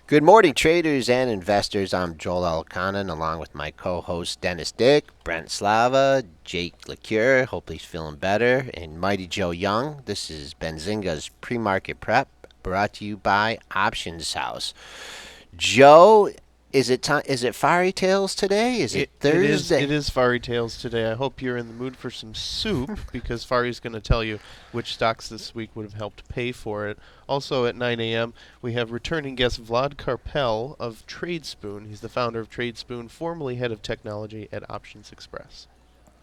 Good morning, traders and investors. I'm Joel Elkanan, along with my co-hosts Dennis Dick, Brent Slava, Jake LaCure. Hope he's feeling better, and Mighty Joe Young. This is Benzinga's pre-market prep, brought to you by Options House. Joe, is it Fairy Tales today? Is it It Thursday? is Fari Tales today. I hope you're in the mood for some soup because Fari's going to tell you which stocks this week would have helped pay for it. Also at 9 a.m. we have returning guest Vlad Karpel of TradeSpoon. He's the founder of TradeSpoon, formerly head of technology at Options Express.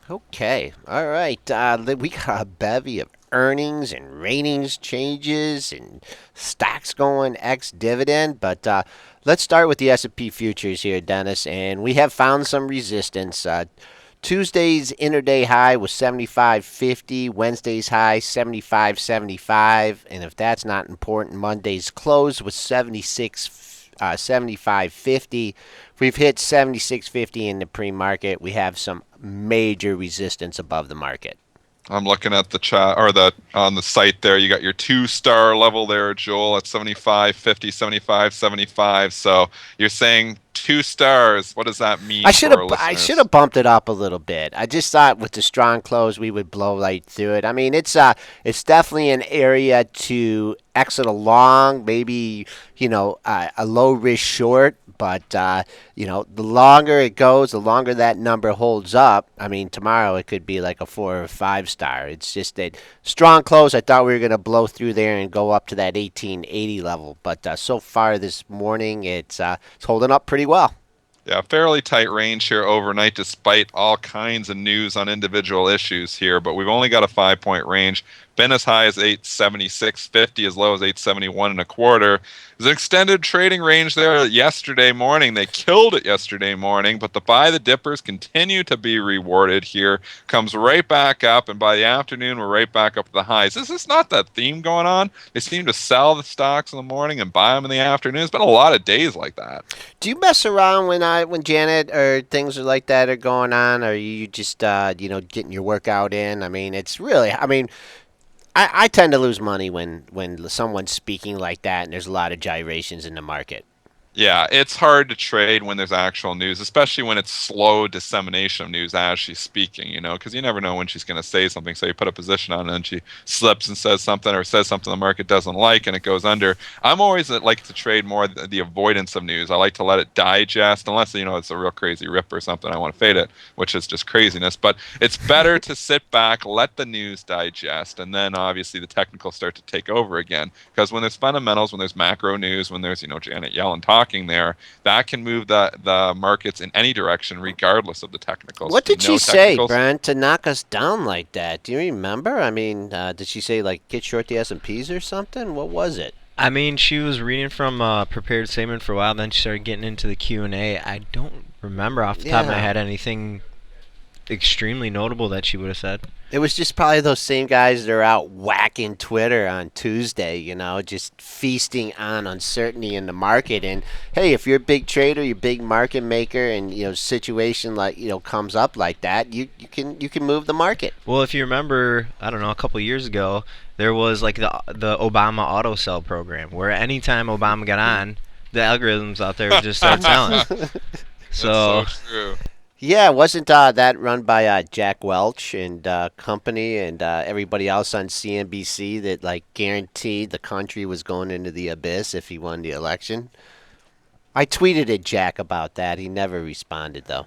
Okay, all right. We got a bevy of earnings and ratings changes and stocks going ex-dividend, but let's start with the S&P futures here, Dennis. And we have found some resistance. Tuesday's intraday high was 75.50. Wednesday's high 75.75, and if that's not important, Monday's close was 75.50. If we've hit 76.50 in the pre-market, we have some major resistance above the market. I'm looking at the chat or the on the site there. You got your 2-star level there, Joel, at 75, 50, 75, 75. So you're saying 2 stars. What does that I mean should for have our I should listeners? have bumped it up a little bit. I just thought with the strong close we would blow right through it. I mean, it's definitely an area to exit along, maybe a low risk short. But the longer it goes, the longer that number holds up. I mean, tomorrow it could be like a 4 or 5 star. It's just that strong close. I thought we were going to blow through there and go up to that 1880 level, but so far this morning it's holding up pretty well. Yeah, fairly tight range here overnight, despite all kinds of news on individual issues here. But we've only got a 5 point range. Been as high as 876.50, as low as 871 and a quarter. There's an extended trading range there yesterday morning. They killed it yesterday morning, but the buy the dippers continue to be rewarded here. Comes right back up, and by the afternoon, we're right back up to the highs. Is this not that theme going on? They seem to sell the stocks in the morning and buy them in the afternoon. It's been a lot of days like that. Do you mess around when Janet or things like that are going on, or are you just getting your workout in? I mean, it's really. I mean, I tend to lose money when someone's speaking like that, and there's a lot of gyrations in the market. Yeah, it's hard to trade when there's actual news, especially when it's slow dissemination of news as she's speaking, because you never know when she's going to say something. So you put a position on it and she slips and says something or says something the market doesn't like and it goes under. I'm always like to trade more the avoidance of news. I like to let it digest, unless, it's a real crazy rip or something. I want to fade it, which is just craziness. But it's better to sit back, let the news digest, and then obviously the technicals start to take over again. Because when there's fundamentals, when there's macro news, when there's, Janet Yellen talking there, that can move the markets in any direction, regardless of the technicals. What did she No say, technicals. Brent, to knock us down like that? Do you remember? I mean, did she say like get short the S&Ps or something? What was it? I mean, she was reading from prepared statement for a while. Then she started getting into the Q&A. I don't remember off the top of my Yeah. head anything extremely notable that she would have said. It was just probably those same guys that are out whacking Twitter on Tuesday, just feasting on uncertainty in the market. And hey, if you're a big trader, you're a big market maker, and situation like comes up like that, you can move the market. Well, if you remember, I don't know, a couple years ago, there was like the Obama auto sell program, where anytime Obama got on, the algorithms out there would just start selling. That's so So true. Yeah, wasn't that run by Jack Welch and company and everybody else on CNBC that like guaranteed the country was going into the abyss if he won the election? I tweeted at Jack about that. He never responded though.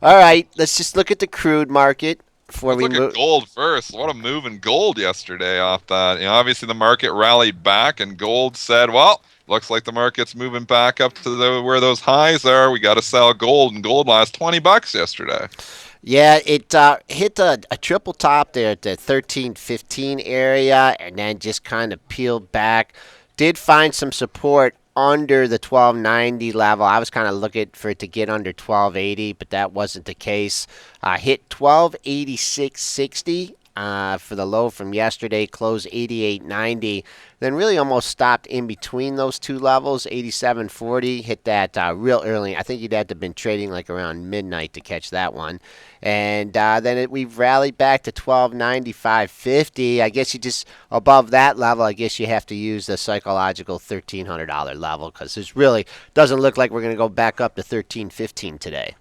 All right, let's just look at the crude market before Let's we look at move. gold first. What a move in gold yesterday off that. Obviously the market rallied back, and gold said, "Well, looks like the market's moving back up to where those highs are. We got to sell gold." And gold lost $20 yesterday. Yeah, it hit a triple top there at the 1315 area and then just kind of peeled back. Did find some support under the 1290 level. I was kind of looking for it to get under 1280, but that wasn't the case. Hit 1286.60 for the low from yesterday, closed 88.90. Then really almost stopped in between those two levels, 87.40. Hit that real early. I think you'd have to have been trading like around midnight to catch that one. And then we've rallied back to 1295.50. I guess you just above that level. I guess you have to use the psychological $1,300 level because this really doesn't look like we're going to go back up to 1315 today.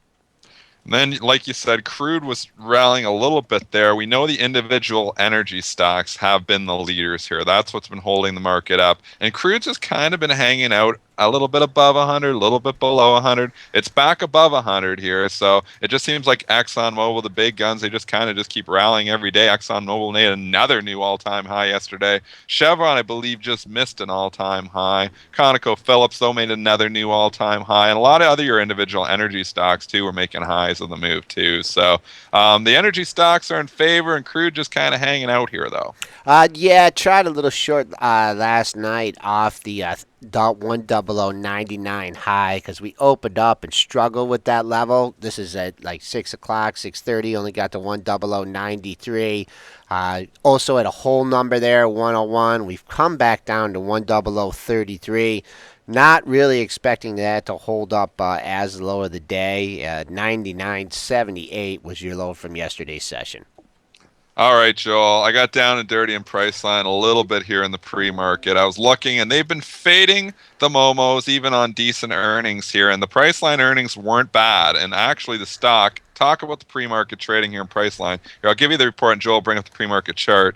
And then, like you said, crude was rallying a little bit there. We know the individual energy stocks have been the leaders here. That's what's been holding the market up. And crude's just kind of been hanging out a little bit above 100, a little bit below 100. It's back above 100 here. So it just seems like ExxonMobil, the big guns, they just kind of just keep rallying every day. ExxonMobil made another new all-time high yesterday. Chevron, I believe, just missed an all-time high. ConocoPhillips, though, made another new all-time high. And a lot of other individual energy stocks, too, were making highs of the move, too. So the energy stocks are in favor, and crude just kind of hanging out here, though. Yeah, tried a little short last night off the 100.99 high because we opened up and struggled with that level. This is at like 6 o'clock, 6:30. Only got to 100.93. Also at a whole number there, 101. We've come back down to 100.33. Not really expecting that to hold up as low of the day. 99.78 was your low from yesterday's session. All right, Joel. I got down and dirty in Priceline a little bit here in the pre-market. I was looking, and they've been fading the Momos even on decent earnings here. And the Priceline earnings weren't bad. And actually, the stock. Talk about the pre-market trading here in Priceline. Here, I'll give you the report, and Joel, bring up the pre-market chart.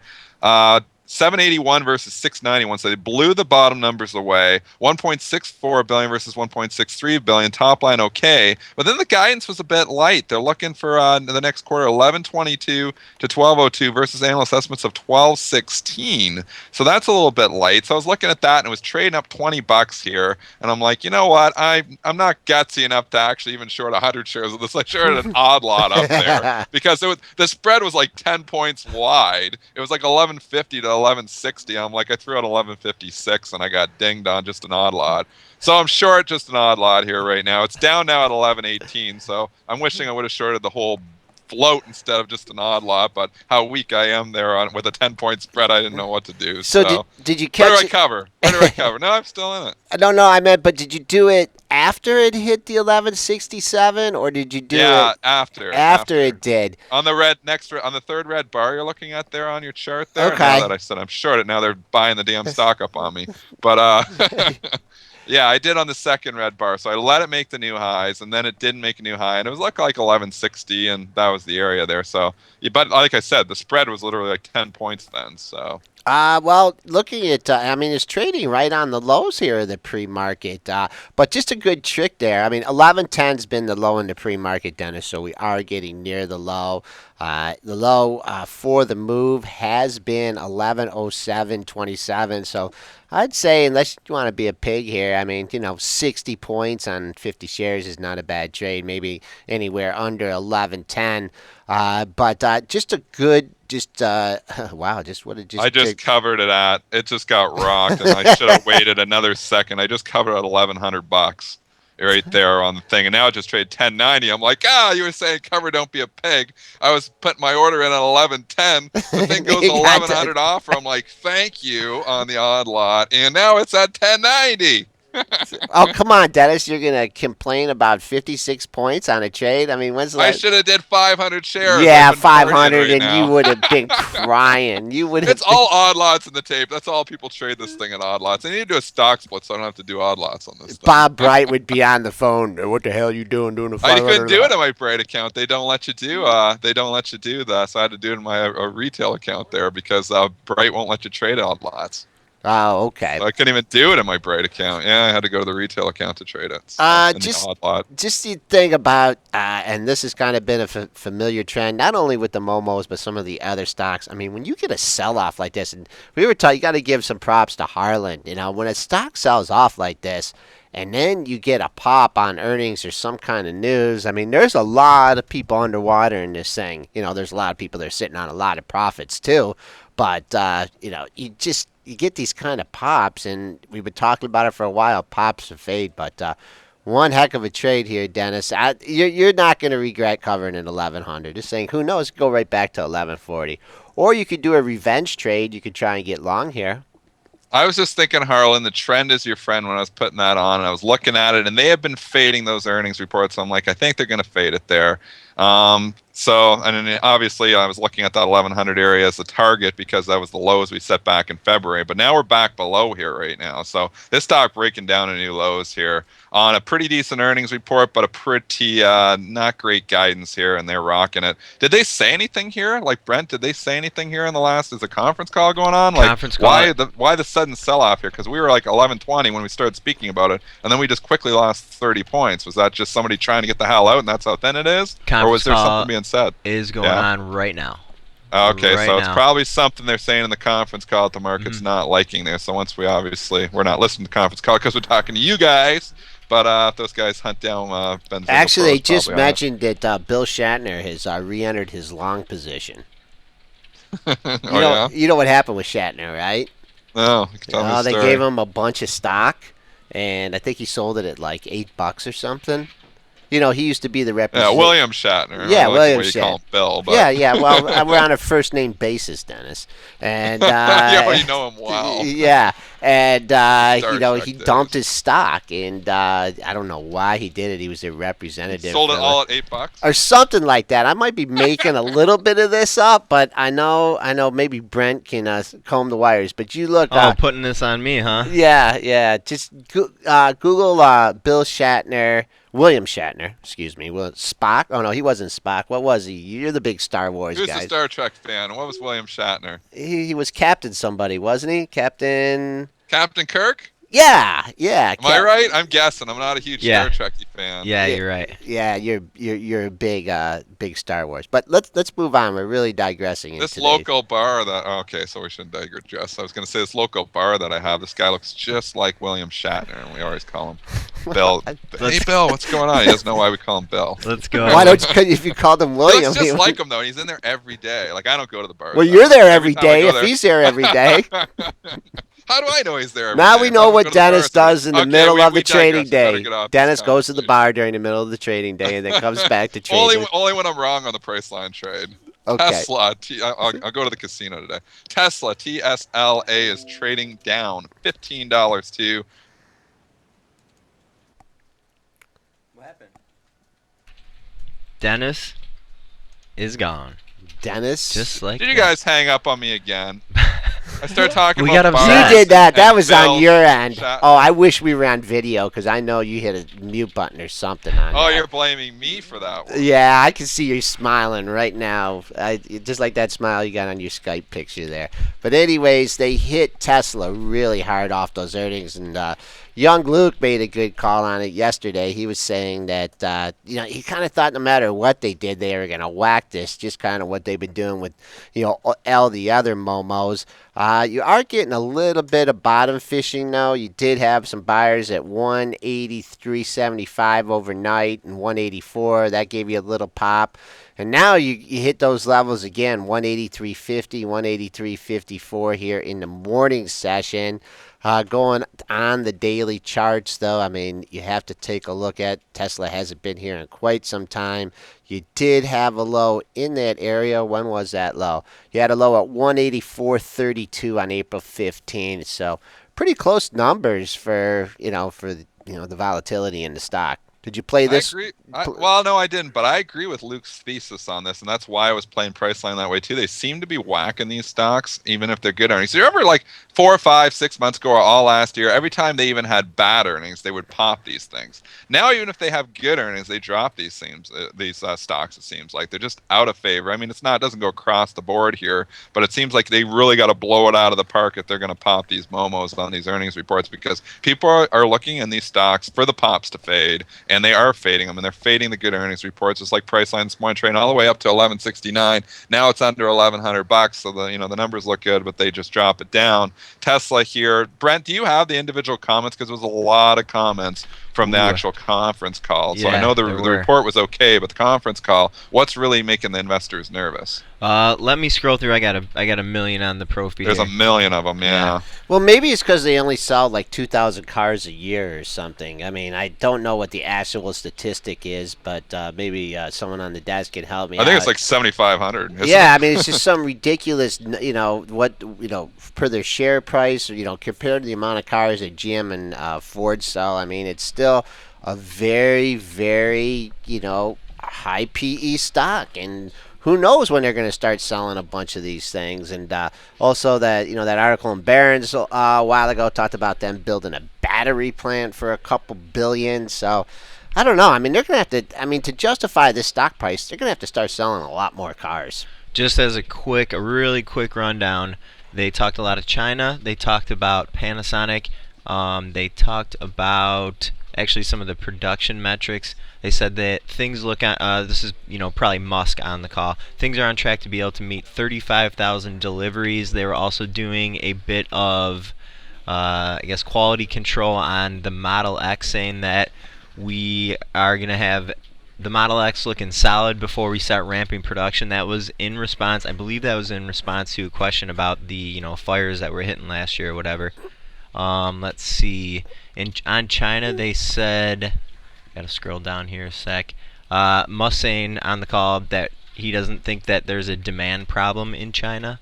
781 versus 691, so they blew the bottom numbers away. 1.64 billion versus 1.63 billion. Top line okay, but then the guidance was a bit light. They're looking for the next quarter 1122 to 1202 versus analyst estimates of 1216. So that's a little bit light. So I was looking at that and it was trading up $20 here, and I'm like, you know what? I'm not gutsy enough to actually even short 100 shares of this. I shorted an odd lot up there because the spread was like 10 points wide. It was like 1150 to 1160. I'm like, I threw out 1156 and I got dinged on just an odd lot. So I'm short just an odd lot here right now. It's down now at 1118. So I'm wishing I would have shorted the whole float instead of just an odd lot. But how weak I am there on with a 10-point spread, I didn't know what to do. So did you catch Where do I cover? Where do I cover? No, I'm still in it. No, I meant, but did you do it after it hit the 1167, or did you do it after it did? On the on the third red bar you're looking at there on your chart there. Okay. Now that I said I'm short it, now they're buying the damn stock up on me. But yeah, I did on the second red bar. So I let it make the new highs, and then it didn't make a new high, and it was like 1160, and that was the area there. So, but like I said, the spread was literally like 10 points then. So. Well, looking at, I mean, it's trading right on the lows here of the pre-market, but just a good trick there. I mean, 1110's been the low in the pre-market, Dennis, so we are getting near the low. The low for the move has been 1107.27, so I'd say unless you want to be a pig here, I mean, 60 points on 50 shares is not a bad trade, maybe anywhere under 1110. But just a good, wow, just what it just. I just covered it at. It just got rocked, and I should have waited another second. I just covered at $1,100 right there on the thing, and now it just traded 1090. I'm like, you were saying cover, don't be a pig. I was putting my order in at 1110. The thing goes 1100 offer. I'm like, thank you on the odd lot, and now it's at 1090. Oh, come on, Dennis. You're going to complain about 56 points on a trade? I mean, when's the I should have did 500 shares. Yeah, 500, right and now. you would have been crying. You would have. It's all odd lots in the tape. That's all people trade this thing at odd lots. I need to do a stock split so I don't have to do odd lots on this thing. Bob Bright would be on the phone. What the hell are you doing a 500? I couldn't do it on my Bright account. They don't let you do. They don't let you do that. So I had to do it in my retail account there because Bright won't let you trade odd lots. Oh, okay. So I couldn't even do it in my Bright account. Yeah, I had to go to the retail account to trade it. So just odd lot. Just the thing about, and this has kind of been a familiar trend, not only with the Momos, but some of the other stocks. I mean, when you get a sell-off like this, and we were taught you got to give some props to Harlan. When a stock sells off like this, and then you get a pop on earnings or some kind of news. I mean, there's a lot of people underwater in this thing. There's a lot of people that are sitting on a lot of profits too. But, you get these kind of pops, and we've been talking about it for a while, pops and fade. But one heck of a trade here, Dennis. You're not going to regret covering at 1100. Just saying, who knows, go right back to 1140. Or you could do a revenge trade. You could try and get long here. I was just thinking, Harlan, the trend is your friend when I was putting that on, and I was looking at it, and they have been fading those earnings reports. So I'm like, I think they're going to fade it there. And then obviously I was looking at that 1100 area as the target because that was the lows we set back in February. But now we're back below here right now. So this stock breaking down to new lows here on a pretty decent earnings report, but a pretty not great guidance here, and they're rocking it. Did they say anything here? Like, Brent, did they say anything here in the last? Is a conference call going on? Like, Conference call. why the sudden sell-off here? Because we were like 1120 when we started speaking about it, and then we just quickly lost 30 points. Was that just somebody trying to get the hell out, and that's how thin it is? Or was there something being said? Is going on right now. Okay, right so it's now. probably something they're saying in the conference call that the market's not liking there. So once we're not listening to the conference call because we're talking to you guys, but if those guys hunt down Benzinga. Actually, they just mentioned that Bill Shatner has re-entered his long position. You know what happened with Shatner, right? No, tell me the they story. gave him a bunch of stock, and I think he sold it at like $8 or something. He used to be the representative. Yeah, William Shatner. Yeah, I like William the way you Shatner. call him Bill, but Yeah. Well, we're on a first name basis, Dennis, and yeah, you know him well. Yeah, and Trek he days. dumped his stock, and I don't know why he did it. He was a representative. Sold it all at $8. Or something like that. I might be making a little bit of this up, but I know maybe Brent can comb the wires. But you look. Putting this on me, huh? Yeah. Just Google Bill Shatner, William Shatner. Excuse me. Spock. Oh no, he wasn't Spock. What was he? You're the big Star Wars He was guy. a Star Trek fan. What was William Shatner? He was Captain somebody, wasn't he? Captain Kirk? Yeah. Am I right? I'm guessing. I'm not a huge Yeah. Star Trek fan. Yeah, you're right. Yeah, you're a big Star Wars. But let's move on. We're really digressing. This today. local bar that okay, so we shouldn't digress. I was going to say this local bar that I have. This guy looks just like William Shatner, and we always call him Bill. Hey, Bill, what's going on? He doesn't know why we call him Bill. Let's go. Why don't you? If you called him He William, looks just like him though. And he's in there every day. Like I don't go to the bar. well, you're there every time I day. go If there- he's there every day. How do I know he's there? Every Now day? we If I know don't what go to the Dennis bar, does in the okay, middle of the we digress. trading We better day. get off this Dennis goes to the conversation. bar during the middle of the trading day and then comes back to trade. Only when I'm wrong on the Priceline trade. Okay. Tesla, I'll go to the casino today. Tesla, TSLA is trading down $15 to. What happened? Dennis is gone. Dennis. Just like Did you that. guys hang up on me again? I started talking We about got upset. bars You did that. and That was on Bill's your end. chat. Oh, I wish we were on video because I know you hit a mute button or something on Oh, that. you're blaming me for that one. Yeah, I can see you smiling right now. Just like that smile you got on your Skype picture there. But anyways, they hit Tesla really hard off those earnings, and young Luke made a good call on it yesterday. He was saying that he kind of thought no matter what they did, they were going to whack this. Just kind of what they've been doing with all the other momos. You are getting a little bit of bottom fishing though. You did have some buyers at 183.75 overnight and 184. That gave you a little pop. And now you hit those levels again, 183.50, 183.54 here in the morning session. Going on the daily charts, though, I mean, you have to take a look at Tesla hasn't been here in quite some time. You did have a low in that area. When was that low? You had a low at 184.32 on April 15th. So pretty close numbers for the volatility in the stock. Did you play this? I agree. Well, no, I didn't, but I agree with Luke's thesis on this, and that's why I was playing Priceline that way too. They seem to be whacking these stocks, even if they're good earnings. So you remember, like 4 or 5, 6 months ago, or all last year, every time they even had bad earnings, they would pop these things. Now, even if they have good earnings, they drop these stocks. It seems like they're just out of favor. I mean, it doesn't go across the board here, but it seems like they really got to blow it out of the park if they're going to pop these momos on these earnings reports, because people are looking in these stocks for the pops to fade. And they are fading them, and they're fading the good earnings reports. It's like Priceline this morning trading all the way up to 1169. Now it's under $1,100, so the numbers look good, but they just drop it down. Tesla here. Brent, do you have the individual comments? Because there was a lot of comments from the actual conference call. So I know the report was okay, but the conference call, what's really making the investors nervous? Let me scroll through. I got a million on the pro feed. There's a million of them, yeah. Well, maybe it's because they only sell like 2,000 cars a year or something. I mean, I don't know what the actual statistic is, but maybe someone on the desk can help me I think it's out. like 7,500, isn't Yeah, it? I mean, it's just some ridiculous, per their share price, compared to the amount of cars that GM and Ford sell. I mean, it's still a very, very, high PE stock, and who knows when they're going to start selling a bunch of these things. And also that article in Barron's a while ago talked about them building a battery plant for a couple billion. So I don't know. I mean, they're going to have to. I mean, to justify this stock price, they're going to have to start selling a lot more cars. Just as a really quick rundown, they talked a lot of China. They talked about Panasonic. They talked about actually some of the production metrics. They said that things look at this is probably Musk on the call. Things are on track to be able to meet 35,000 deliveries. They were also doing a bit of I guess quality control on the Model X, saying that we are gonna have the Model X looking solid before we start ramping production. That was in response, I believe that was in response to a question about the fires that were hitting last year or whatever. Let's see. On China, they said, gotta scroll down here a sec. Musk saying on the call that he doesn't think that there's a demand problem in China.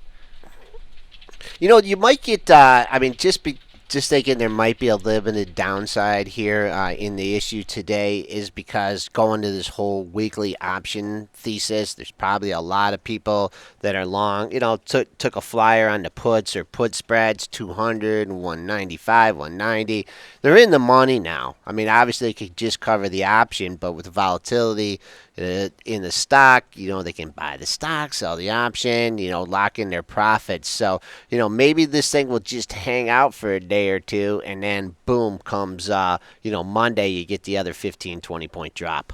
You might get. I mean, just thinking there might be a limited downside here in the issue today is because going to this whole weekly option thesis, there's probably a lot of people that are long. Took a flyer on the puts or put spreads 200, 195, 190. They're in the money now. I mean, obviously they could just cover the option, but with the volatility in the stock, they can buy the stock, sell the option, lock in their profits. So, maybe this thing will just hang out for a day or two, and then boom comes, Monday, you get the other 15, 20-point drop.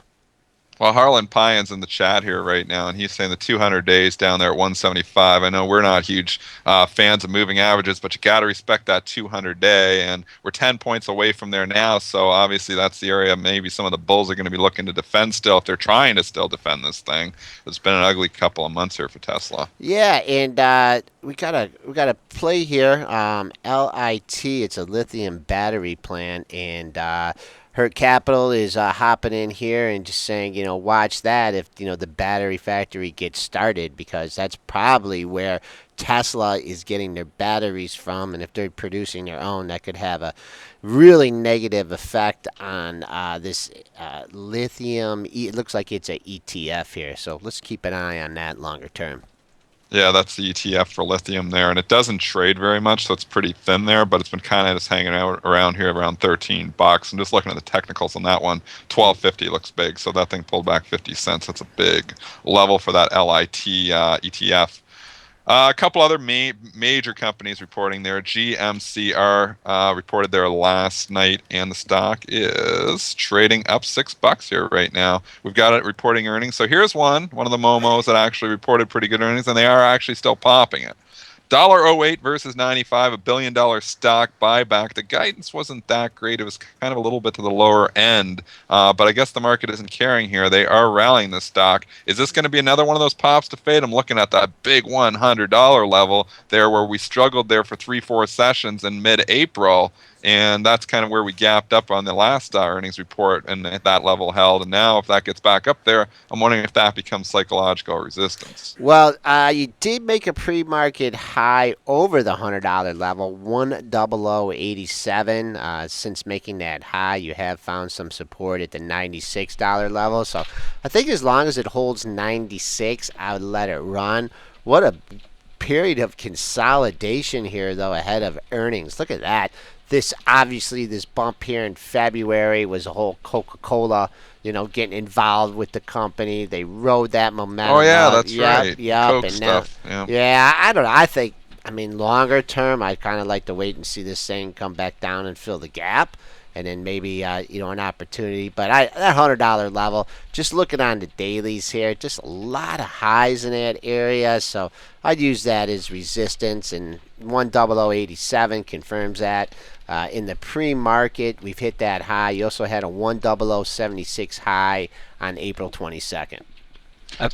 Well, Harlan Pyan's in the chat here right now, and he's saying the 200 days down there at 175. I know we're not huge fans of moving averages, but you got to respect that 200 day, and we're 10 points away from there now. So obviously that's the area maybe some of the bulls are going to be looking to defend still if they're trying to still defend this thing. It's been an ugly couple of months here for Tesla. Yeah, and we gotta play here. LIT, it's a lithium battery plant, and Hurt Capital is hopping in here and just saying, watch that if the battery factory gets started, because that's probably where Tesla is getting their batteries from, and if they're producing their own, that could have a really negative effect on this lithium. It looks like it's a ETF here, so let's keep an eye on that longer term. Yeah, that's the ETF for lithium there, and it doesn't trade very much, so it's pretty thin there, but it's been kind of just hanging out around here around $13. I'm just looking at the technicals on that one. 1250 looks big, so that thing pulled back 50 cents. That's a big level for that LIT ETF. A couple other major companies reporting there. GMCR reported there last night, and the stock is trading up $6 here right now. We've got it reporting earnings. So here's one of the Momos that actually reported pretty good earnings, and they are actually still popping it. $1.08 versus 95, $1 billion stock buyback. The guidance wasn't that great. It was kind of a little bit to the lower end, but I guess the market isn't caring here. They are rallying the stock. Is this going to be another one of those pops to fade? I'm looking at that big $100 level there where we struggled there for 3-4 sessions in mid-April. And that's kind of where we gapped up on the last earnings report, and that level held. And now, if that gets back up there, I'm wondering if that becomes psychological resistance. Well, you did make a pre-market high over the $100 level, 10087. Since making that high, you have found some support at the $96 level. So I think as long as it holds 96, I would let it run. What a period of consolidation here, though, ahead of earnings. Look at that. This bump here in February was a whole Coca-Cola, getting involved with the company. They rode that momentum. Oh yeah, up. that's right. Coke and stuff. yeah, I don't know. I think, longer term, I kind of like to wait and see this thing come back down and fill the gap, and then maybe an opportunity. But that $100 level, just looking on the dailies here, just a lot of highs in that area. So I'd use that as resistance, and 10087 confirms that. In the pre-market, we've hit that high. You also had a 10076 high on April 22nd.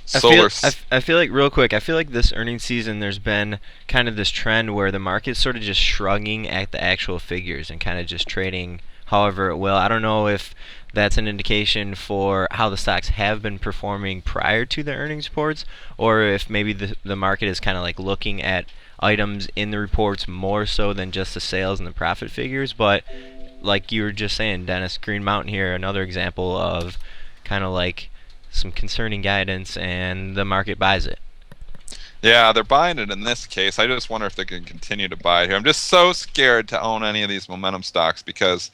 Solar. I feel like real quick. I feel like this earnings season, there's been kind of this trend where the market's sort of just shrugging at the actual figures and kind of just trading however it will. I don't know if that's an indication for how the stocks have been performing prior to the earnings reports, or if maybe the market is kind of like looking at items in the reports more so than just the sales and the profit figures. But like you were just saying, Dennis, Green Mountain here, another example of kind of like some concerning guidance and the market buys it. Yeah, they're buying it in this case. I just wonder if they can continue to buy it here. I'm just so scared to own any of these momentum stocks because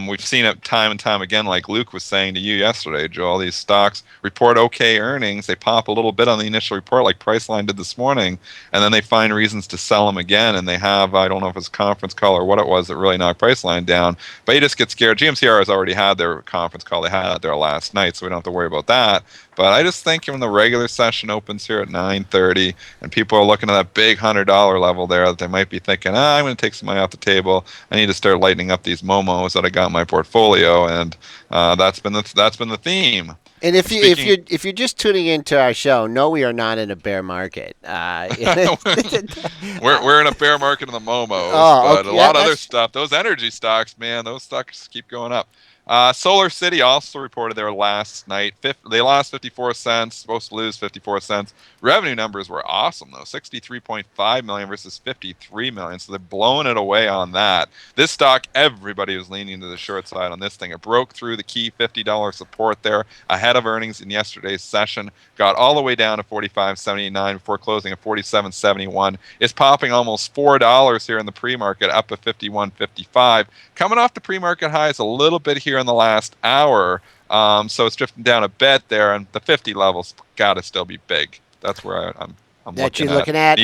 we've seen it time and time again, like Luke was saying to you yesterday, Joel. These stocks report okay earnings. They pop a little bit on the initial report, like Priceline did this morning, and then they find reasons to sell them again. And they have, I don't know if it's a conference call or what it was that really knocked Priceline down, but you just get scared. GMCR has already had their conference call. They had it there last night, so we don't have to worry about that. But I just think when the regular session opens here at 9:30 and people are looking at that big $100 level there, that they might be thinking, I'm going to take some money off the table. I need to start lightening up these momos that I got in my portfolio, and that's been the theme. And Speaking, if you're just tuning into our show, no, we are not in a bear market. we're in a bear market in the momos, Oh, but a okay, yeah, lot of other that's stuff. Those energy stocks, man, those stocks keep going up. Solar City also reported their last night. They lost 54 cents, supposed to lose 54 cents. Revenue numbers were awesome, though, 63.5 million versus 53 million. So they're blowing it away on that. This stock, everybody was leaning to the short side on this thing. It broke through the key $50 support there ahead of earnings in yesterday's session. Got all the way down to 45.79 before closing at 47.71. It's popping almost $4 here in the pre-market, up at 51.55. Coming off the pre-market highs a little bit here in the last hour, so it's drifting down a bit there, and the 50 levels got to still be big. That's where I'm that looking you're at. looking at.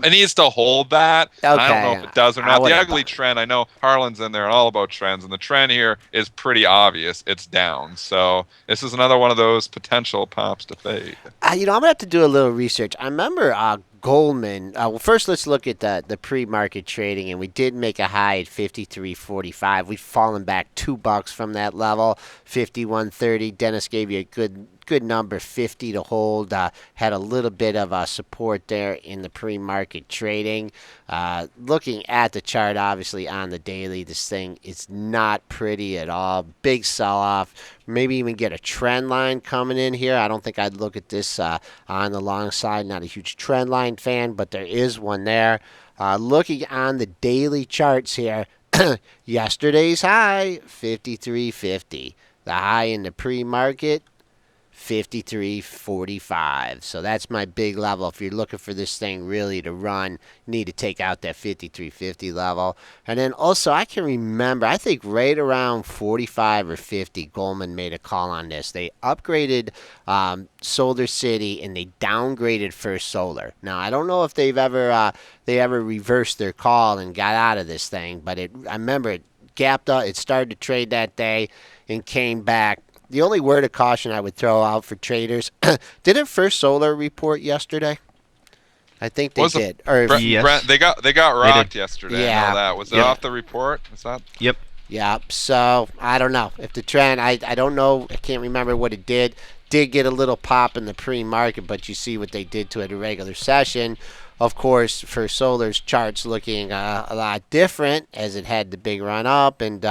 It needs to hold that, and I don't know if Okay, it does or I not. The wouldn't ugly buy. trend, I know Harlan's in there and all about trends, and the trend here is pretty obvious. It's down. So this is another one of those potential pops to fade. I'm gonna have to do a little research. I remember Goldman. Well, first let's look at the pre-market trading, and we did make a high at 53.45. We've fallen back $2 from that level, 51.30. Dennis gave you a good number, 50 to hold. Had a little bit of support there in the pre-market trading. Looking at the chart, obviously on the daily, this thing is not pretty at all. Big sell-off. Maybe even get a trend line coming in here. I don't think I'd look at this on the long side. Not a huge trend line fan, but there is one there. Looking on the daily charts here, yesterday's high, 53.50. The high in the pre-market, 53.45. So that's my big level. If you're looking for this thing really to run, you need to take out that 53.50 level. And then also, I can remember, I think right around 45 or 50, Goldman made a call on this. They upgraded Solar City and they downgraded First Solar. Now, I don't know if they ever reversed their call and got out of this thing, but I remember it gapped up. It started to trade that day and came back. The only word of caution I would throw out for traders, didn't First Solar report yesterday? I think they Was a did. Or Yes. They got They rocked did. yesterday. I yeah, know that. Was it Yep. off the report? Was that? Yep. yeah. So I don't know if the trend. I don't know. I can't remember what it did. Did get a little pop in the pre-market, but you see what they did to it a regular session. Of course, for Solar's charts looking a lot different as it had the big run up, and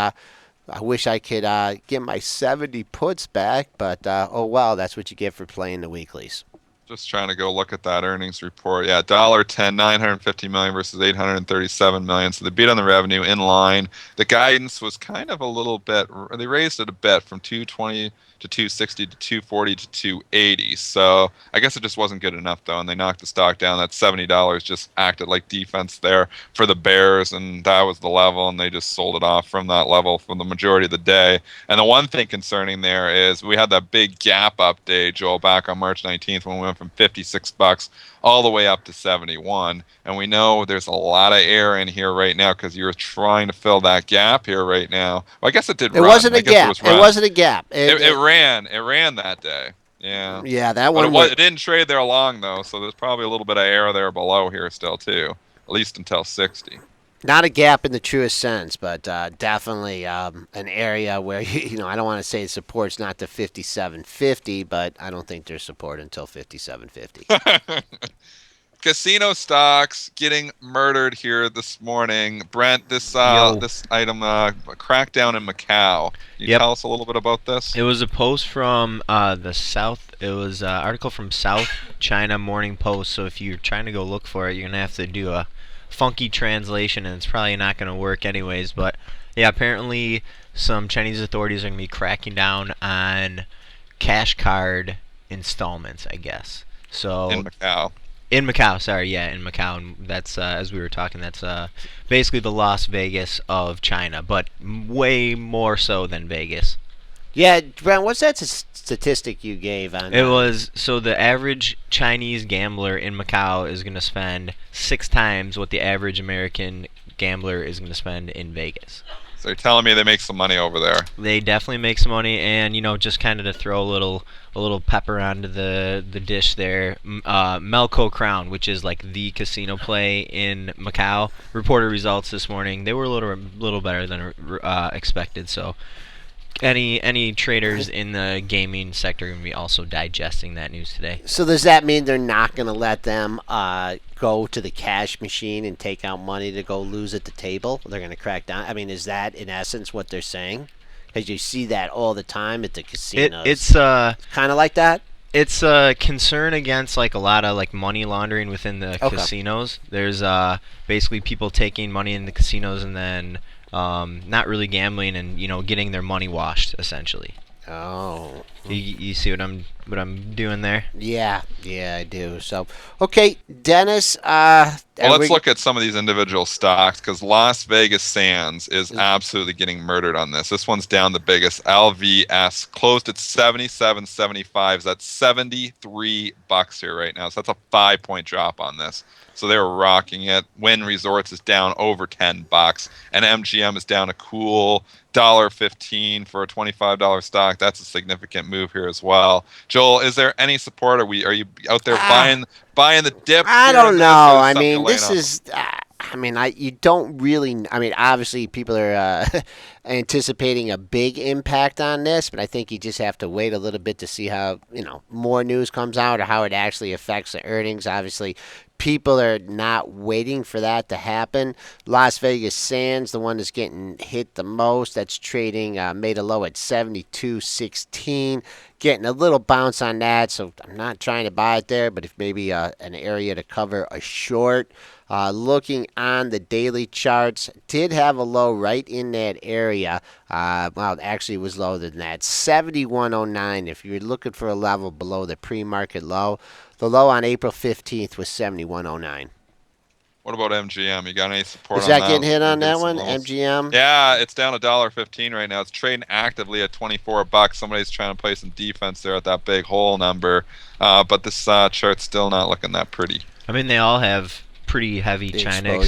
I wish I could get my 70 puts back, but oh well, that's what you get for playing the weeklies. Just trying to go look at that earnings report. Yeah, $1.10, 950 million versus 837 million. So they beat on the revenue in line. The guidance was kind of a little bit. They raised it a bit from 220 to 260 to 240 to 280. So I guess it just wasn't good enough though, and they knocked the stock down. That $70 just acted like defense there for the Bears, and that was the level, and they just sold it off from that level for the majority of the day. And the one thing concerning there is we had that big gap up day, Joel, back on March 19th when we went from $56 all the way up to 71. And we know there's a lot of air in here right now because you're trying to fill that gap here right now. Well, I guess it did It run. wasn't I a guess it gap. was It run. wasn't a gap. It ran. It ran that day. Yeah. Yeah, that But one where it didn't trade there long though, so there's probably a little bit of air there below here still too, at least until 60. Not a gap in the truest sense, but definitely an area where I don't want to say support's not to 5750, but I don't think there's support until 5750. Casino stocks getting murdered here this morning. Brent, this Yo. this item crackdown in Macau. Can you Yep. tell us a little bit about this? It was a post from the South. It was an article from South China Morning Post. So if you're trying to go look for it, you're gonna have to do a funky translation, and it's probably not gonna work anyways. But yeah, apparently some Chinese authorities are gonna be cracking down on cash card installments, I guess. In So Macau. in Macau, sorry, yeah, in Macau, and that's as we were talking, that's basically the Las Vegas of China, but way more so than Vegas. Yeah, Brent, what's that statistic you gave on? It was so the average Chinese gambler in Macau is going to spend 6 times what the average American gambler is going to spend in Vegas. So you're telling me they make some money over there. They definitely make some money, and just kind of to throw a little pepper onto the dish there. Melco Crown, which is like the casino play in Macau, reported results this morning. They were a little better than expected. So any traders in the gaming sector are going to be also digesting that news today. So does that mean they're not going to let them go to the cash machine and take out money to go lose at the table? They're going to crack down. I mean, is that in essence what they're saying? Because you see that all the time at the casinos. It's kind of like that. It's a concern against like a lot of like money laundering within the Okay. casinos. There's basically people taking money in the casinos and then not really gambling and getting their money washed essentially. Oh. You see what I'm doing there? Yeah, I do. So, okay, Dennis. Well, let's look at some of these individual stocks because Las Vegas Sands is absolutely getting murdered on this. This one's down the biggest. LVS closed at 77.75. That's $73 here right now. So that's a 5-point drop on this. So they were rocking it. Wynn Resorts is down over $10, and MGM is down a cool $1.15 for a $25 stock. That's a significant move here as well. Joel, is there any support? Are you out there buying the dip? I here don't in know. this, or is I something you're mean, laying this off? is. I mean, you don't really. I mean, obviously, people are anticipating a big impact on this, but I think you just have to wait a little bit to see how more news comes out or how it actually affects the earnings. Obviously, people are not waiting for that to happen. Las Vegas Sands, the one that's getting hit the most, that's trading made a low at 72.16. Getting a little bounce on that, so I'm not trying to buy it there, but if maybe an area to cover a short. Looking on the daily charts, did have a low right in that area. Well, actually, it was lower than that. 71.09. If you're looking for a level below the pre-market low, the low on April 15th was 71.09. What about MGM? You got any support Is on that that? getting hit We're on getting that some one? levels. MGM? Yeah, it's down $1.15 right now. It's trading actively at $24. Somebody's trying to play some defense there at that big hole number, but this chart's still not looking that pretty. I mean, they all have pretty heavy The China exposure.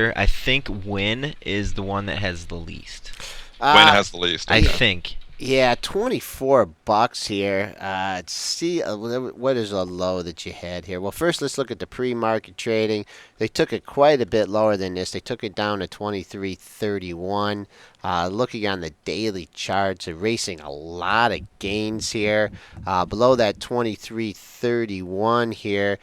exposure. I think Win is the one that has the least. Wynn has the least. I Okay. think. Yeah, $24 here. Let's see what is a low that you had here. Well, first let's look at the pre-market trading. They took it quite a bit lower than this. They took it down to 23.31. Looking on the daily charts, erasing a lot of gains here. Below that 23.31 here,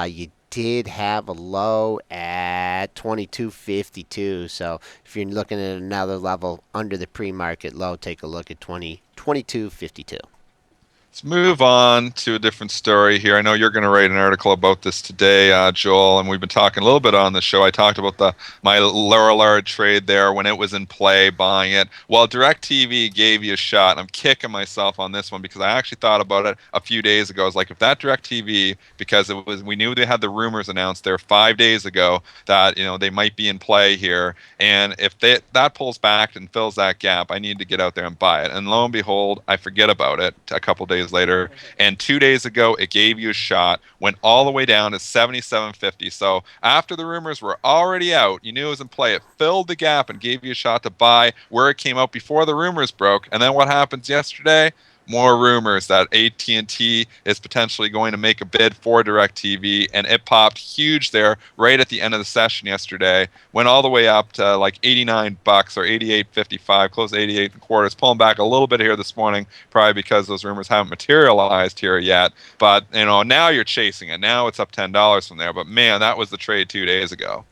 you did have a low at 22.52. So if you're looking at another level under the pre-market low, take a look at 22.52. Let's move on to a different story here. I know you're going to write an article about this today, Joel, and we've been talking a little bit on the show. I talked about my Lorillard trade there when it was in play, buying it. Well, DirecTV gave you a shot. I'm kicking myself on this one because I actually thought about it a few days ago. I was like, if that DirecTV, because we knew they had the rumors announced there 5 days ago that they might be in play here, and if that pulls back and fills that gap, I need to get out there and buy it. And lo and behold, I forget about it a couple days later. And 2 days ago, it gave you a shot, went all the way down to 77.50. So after the rumors were already out, you knew it was in play. It filled the gap and gave you a shot to buy where it came out before the rumors broke. And then what happens yesterday? more rumors that AT&T is potentially going to make a bid for DirecTV, and it popped huge there right at the end of the session yesterday. Went all the way up to like $89 or 88.55, close to 88 and a quarter. It's pulling back a little bit here this morning, probably because those rumors haven't materialized here yet. But now you're chasing it. Now it's up $10 from there. But man, that was the trade 2 days ago.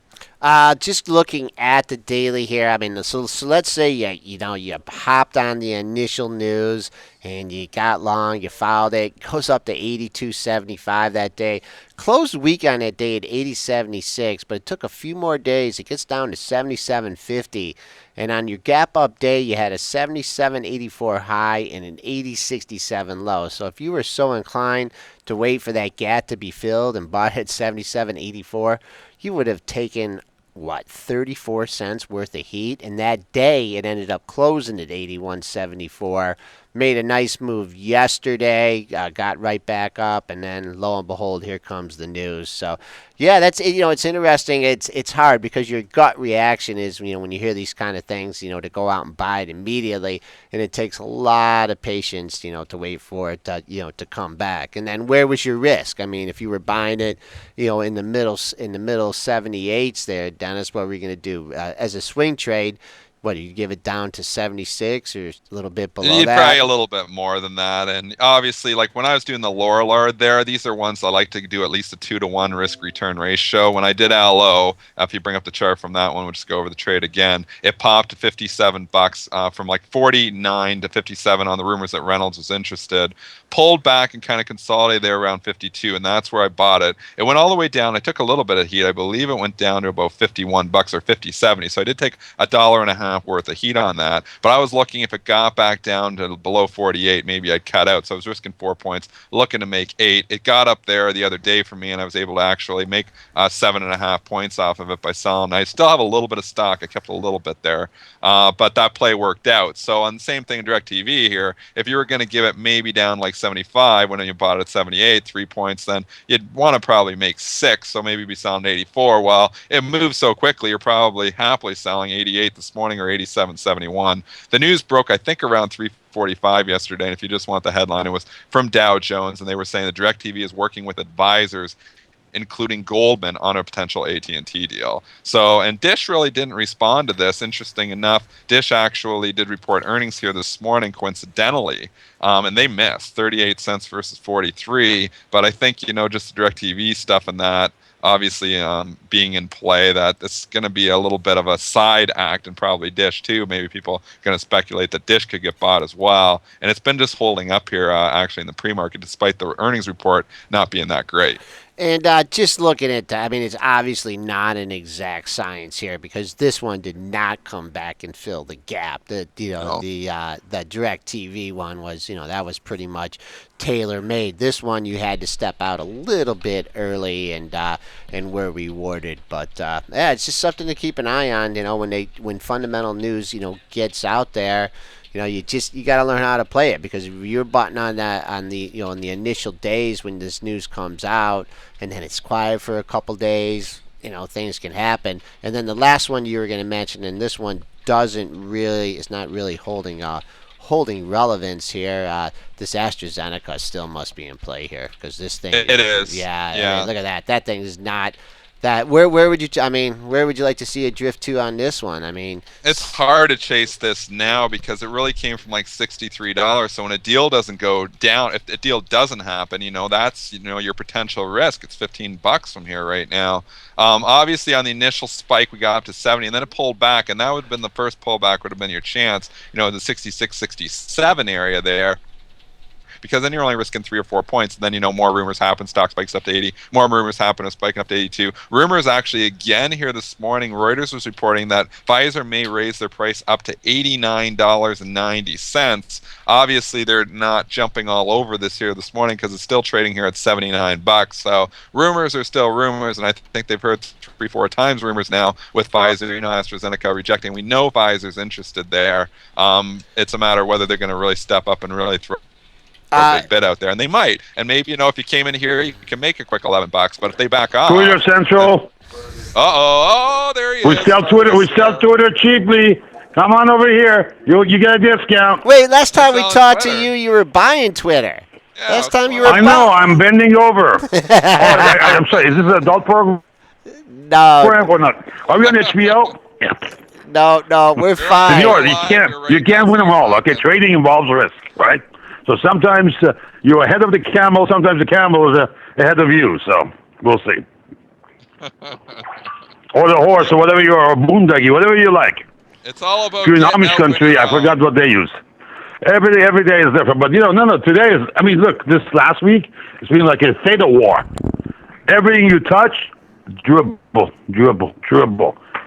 Just looking at the daily here. I mean, so let's say you hopped on the initial news and you got long, you followed it, goes up to 82.75 that day. Closed the week on that day at 80.76, but it took a few more days. It gets down to 77.50. And on your gap up day, you had a 77.84 high and an 80.67 low. So if you were so inclined to wait for that gap to be filled and bought at 77.84, you would have taken, 34 cents worth of heat. And that day, it ended up closing at 81.74. Made a nice move yesterday, got right back up, and then lo and behold, here comes the news. So, yeah, that's it's interesting. It's hard because your gut reaction is when you hear these kind of things, to go out and buy it immediately, and it takes a lot of patience, to wait for it to come back. And then where was your risk? I mean, if you were buying it, in the middle 78s there, Dennis, what were you going to do as a swing trade? What, you give it down to 76 or a little bit below that? Probably a little bit more than that. And obviously, like when I was doing the Lorillard there, these are ones I like to do at least a 2-to-1 risk return ratio. When I did LO, if you bring up the chart from that one, we'll just go over the trade again. It popped to $57 from like 49 to 57 on the rumors that Reynolds was interested. Pulled back and kind of consolidated there around 52, and that's where I bought it. It went all the way down. I took a little bit of heat. I believe it went down to about $51 or 50.70. So I did take $1.50 worth of heat on that. But I was looking if it got back down to below 48, maybe I'd cut out. So I was risking 4 points, looking to make 8. It got up there the other day for me, and I was able to actually make 7.5 points off of it by selling. I still have a little bit of stock. I kept a little bit there, but that play worked out. So on the same thing in DirecTV here, if you were going to give it maybe down like 75 when you bought it at 78, 3 points, then you'd want to probably make 6. So maybe be selling 84. Well, it moves so quickly, you're probably happily selling 88 this morning or 87.71. The news broke, I think, around 3:45 yesterday. And if you just want the headline, it was from Dow Jones, and they were saying that DirecTV is working with advisors, including Goldman, on a potential AT&T deal. So, and Dish really didn't respond to this. Interesting enough, Dish actually did report earnings here this morning, coincidentally, and they missed 38 cents versus 43. But I think, just the DirecTV stuff and that, obviously being in play, that it's going to be a little bit of a side act, and probably Dish too. Maybe people are going to speculate that Dish could get bought as well. And it's been just holding up here actually in the pre-market, despite the earnings report not being that great. And just looking at that, I mean, it's obviously not an exact science here because this one did not come back and fill the gap. The DirecTV one was, that was pretty much tailor made. This one you had to step out a little bit early and were rewarded. But yeah, it's just something to keep an eye on. When fundamental news gets out there. You got to learn how to play it because if you're butting on that in the initial days when this news comes out and then it's quiet for a couple days, things can happen. And then the last one you were going to mention, and this one is not really holding relevance here. This AstraZeneca still must be in play here because this thing. It is. Yeah. Yeah. I mean, look at that. That thing is not. That where would you where would you like to see it drift to on this one? I mean, it's hard to chase this now because it really came from like $63. So when a deal doesn't go down, if a deal doesn't happen, that's your potential risk. It's $15 from here right now. Obviously on the initial spike we got up to 70, and then it pulled back, and that would have been the first pullback would have been your chance. The 66, 67 area there. Because then you're only risking 3 or 4 points, and then more rumors happen, stock spikes up to 80, more rumors happen, it's spiking up to 82. Rumors actually again here this morning, Reuters was reporting that Pfizer may raise their price up to $89.90. Obviously they're not jumping all over this here this morning because it's still trading here at $79. So rumors are still rumors, and I think they've heard 3-4 times rumors now with Pfizer, AstraZeneca rejecting. We know Pfizer's interested there. It's a matter of whether they're going to really step up and really throw a big bid out there, and they might. And maybe if you came in here, you can make a quick $11. But if they back off, Twitter Central. Oh, there he is. We sell Twitter cheaply. Come on over here. You get a discount. Wait, last time we selling talked to Twitter. you were buying Twitter. Yeah, Last what's time going you were I on? know. buying. I'm bending over. I'm sorry. Is this an adult program No, or not? Are we on HBO? Yeah. no, we're You're on fine. Senor, We're live here you right can't now, win so them all. you're Okay, fine. trading involves risk, right? So sometimes you're ahead of the camel. Sometimes the camel is ahead of you. So we'll see. Or the horse, or whatever you are, or boondoggy, whatever you like. It's all If about you're in getting Amish out when country, you're I forgot wrong. what they use. Every day is different, but no. Today is. I mean, look, this last week it's been like a fatal war. Everything you touch, dribble.